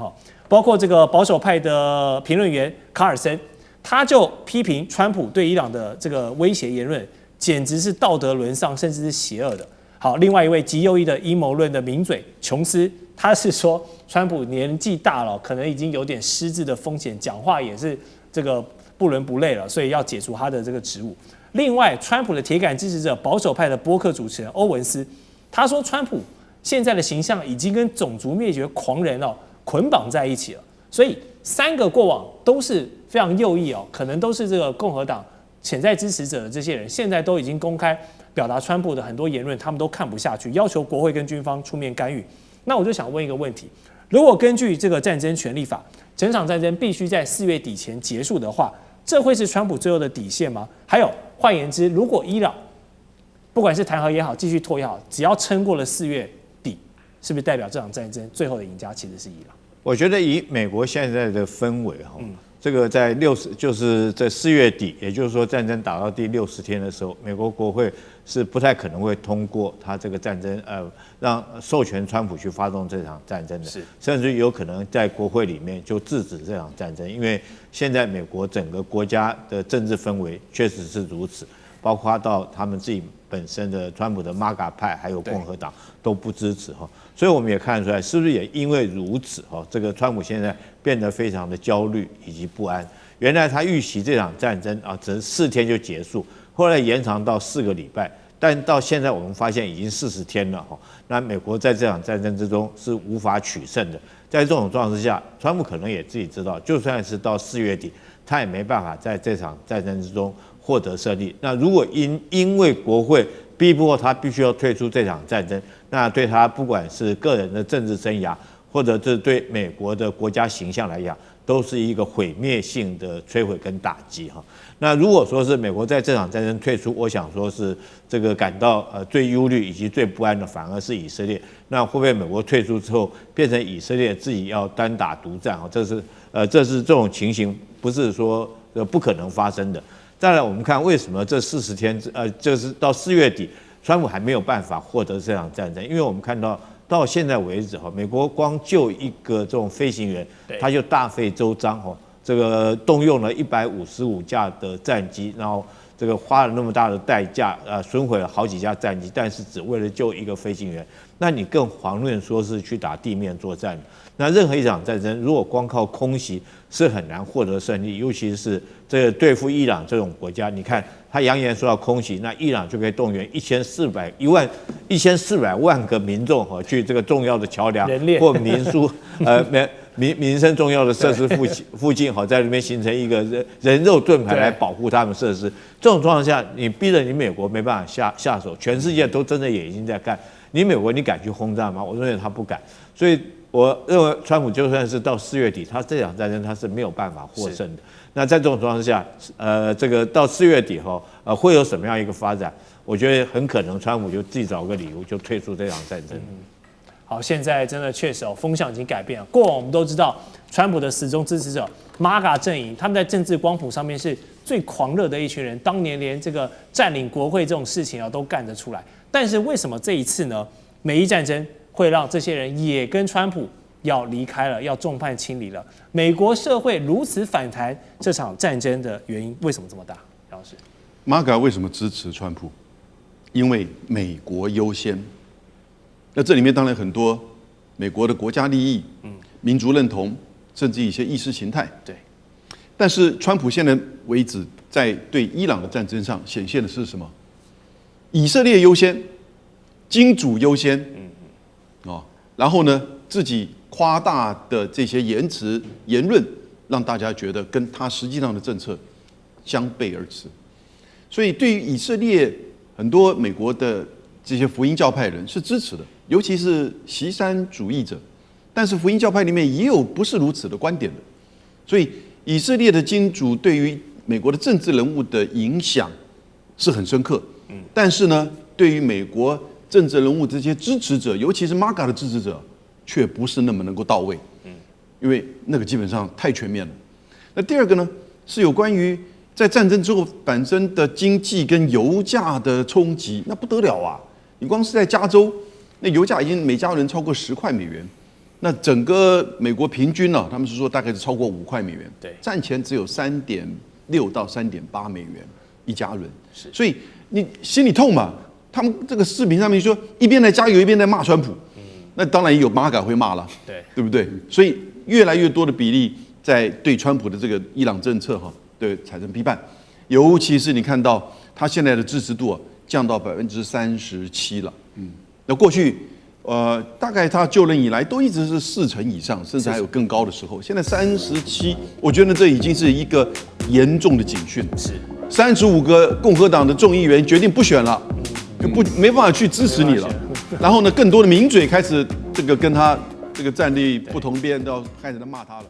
Speaker 1: 包括這個保守派的評論員卡爾森，他就批評川普對伊朗的這個威脅言論，簡直是道德淪喪，甚至是邪惡的。好，另外一位極右翼的陰謀論的名嘴瓊斯，他是說川普年紀大了，可能已經有點失智的風險，講話也是這個不倫不類了，所以要解除他的這個職務。另外，川普的鐵桿支持者保守派的播客主持人歐文斯，他說川普現在的形象已經跟種族滅絕狂人捆綁在一起了。所以3個過往都是非常右翼可能都是這個共和黨潛在支持者的這些人，現在都已經公開表達川普的很多言論，他們都看不下去，要求國會跟軍方出面干預。那我就想問一個問題：如果根據這個戰爭權利法，整場戰爭必須在4月底前結束的話，這會是川普最後的底線嗎？還有，換言之，如果伊朗不管是彈劾也好，繼續拖也好，只要撐過了4月底，是不是代表這場戰爭最後的贏家其實是伊朗？
Speaker 4: 我覺得以美國現在的氛圍這個在就是在4月底，也就是說戰爭打到第60天的時候，美國國會是不太可能会通過他這個戰爭，讓授權川普去發動這場戰爭的，甚至有可能在國會裡面就制止這場戰爭，因為現在美國整個國家的政治氛圍確實是如此，包括到他們自己本身的川普的 MAGA 派還有共和黨都不支持所以我們也看得出來，是不是也因為如此這個川普現在變得非常的焦慮以及不安。原來他預期這場戰爭只是4天就結束，後來延長到4個禮拜，但到現在我們發現已經40天了那美國在這場戰爭之中是無法取勝的。在這種狀況之下，川普可能也自己知道，就算是到4月底，他也沒辦法在這場戰爭之中獲得勝利。那如果因為國會逼迫他必須要退出這場戰爭，那對他不管是個人的政治生涯，或者是對美國的國家形象來講，都是一個毀滅性的摧毀跟打擊哈。那如果說是美國在這場戰爭退出，我想說是這個感到最憂慮以及最不安的反而是以色列。那會不會美國退出之後變成以色列自己要單打獨戰啊？這是這種情形不是說不可能發生的。再來我們看為什麼這40天就是到4月底，川普還沒有辦法獲得這場戰爭，因為我們看到現在為止哈，美國光就一個這種飛行員，他就大費周章哈。這個動用了155架的戰機，然後這個花了那麼大的代價，損毀了好幾架戰機，但是只為了救一個飛行員。那你更遑論說是去打地面作戰。那任何一場戰爭，如果光靠空襲是很難獲得勝利，尤其是這個對付伊朗這種國家。你看他揚言說要空襲，那伊朗就可以動員1400萬個民眾去這個重要的橋梁或民宿民生重要的設施附近在那邊形成一個人肉盾牌來保護他們設施。這種狀況下，你逼着你美國沒辦法下手，全世界都睜着眼睛在看。你美國你敢去轟炸嗎？我認為他不敢。所以我認為川普就算是到4月底，他這場戰爭他是沒有辦法獲勝的。那在這種狀況下，這個到4月底會有什麼樣一個發展？我覺得很可能川普就自己找個理由就退出這場戰爭。
Speaker 1: 好，現在真的確實風向已經改变了。過往我們都知道，川普的死忠支持者 MAGA 陣營，他們在政治光譜上面是最狂熱的一群人，當年連這個佔領國會這種事情都幹得出來。但是為什麼這一次呢？美伊戰爭會讓這些人也跟川普要離開了，要眾叛親離了？美國社會如此反彈這場戰爭的原因為什麼這麼大？楊老師
Speaker 3: ，MAGA 為什麼支持川普？因為美國優先。那這裡面當然很多美國的國家利益、民族認同，甚至一些意識形態。
Speaker 1: 对。
Speaker 3: 但是川普现在為止在對伊朗的戰爭上顯現的是什麼？以色列優先，金主優先。然後呢，自己誇大的這些言辭言論，讓大家覺得跟他實際上的政策相背而馳。所以對於以色列，很多美國的這些福音教派人是支持的，尤其是錫山主義者。但是福音教派裡面也有不是如此的觀點的。所以以色列的金主對於美國的政治人物的影響是很深刻。但是呢，對於美國政治人物這些支持者，尤其是 MAGA 的支持者，卻不是那麼能夠到位。因為那個基本上太全面了。那第二個呢，是有關於在戰爭之後本身的經濟跟油價的衝擊，那不得了啊！你光是在加州，那油價已經每加侖超過10塊美元。那整個美國平均呢，他們是說大概是超過5塊美元。
Speaker 1: 对，戰
Speaker 3: 前只有3.6到3.8美元一加侖。所以你心裡痛嘛？他們這個視頻上面說一邊在加油一邊在罵川普。那當然也有 MAGA 會罵了，對不對？所以越來越多的比例在對川普的這個伊朗政策對產生批判，尤其是你看到他現在的支持度降到37%了。那過去大概他就任以來都一直是40%以上，甚至還有更高的時候。現在37%，我覺得這已經是一個嚴重的警訊。是35個共和黨的眾議員決定不選了，沒辦法去支持你了。然後呢，更多的名嘴開始這個跟他這個站立不同邊，都開始在罵他了。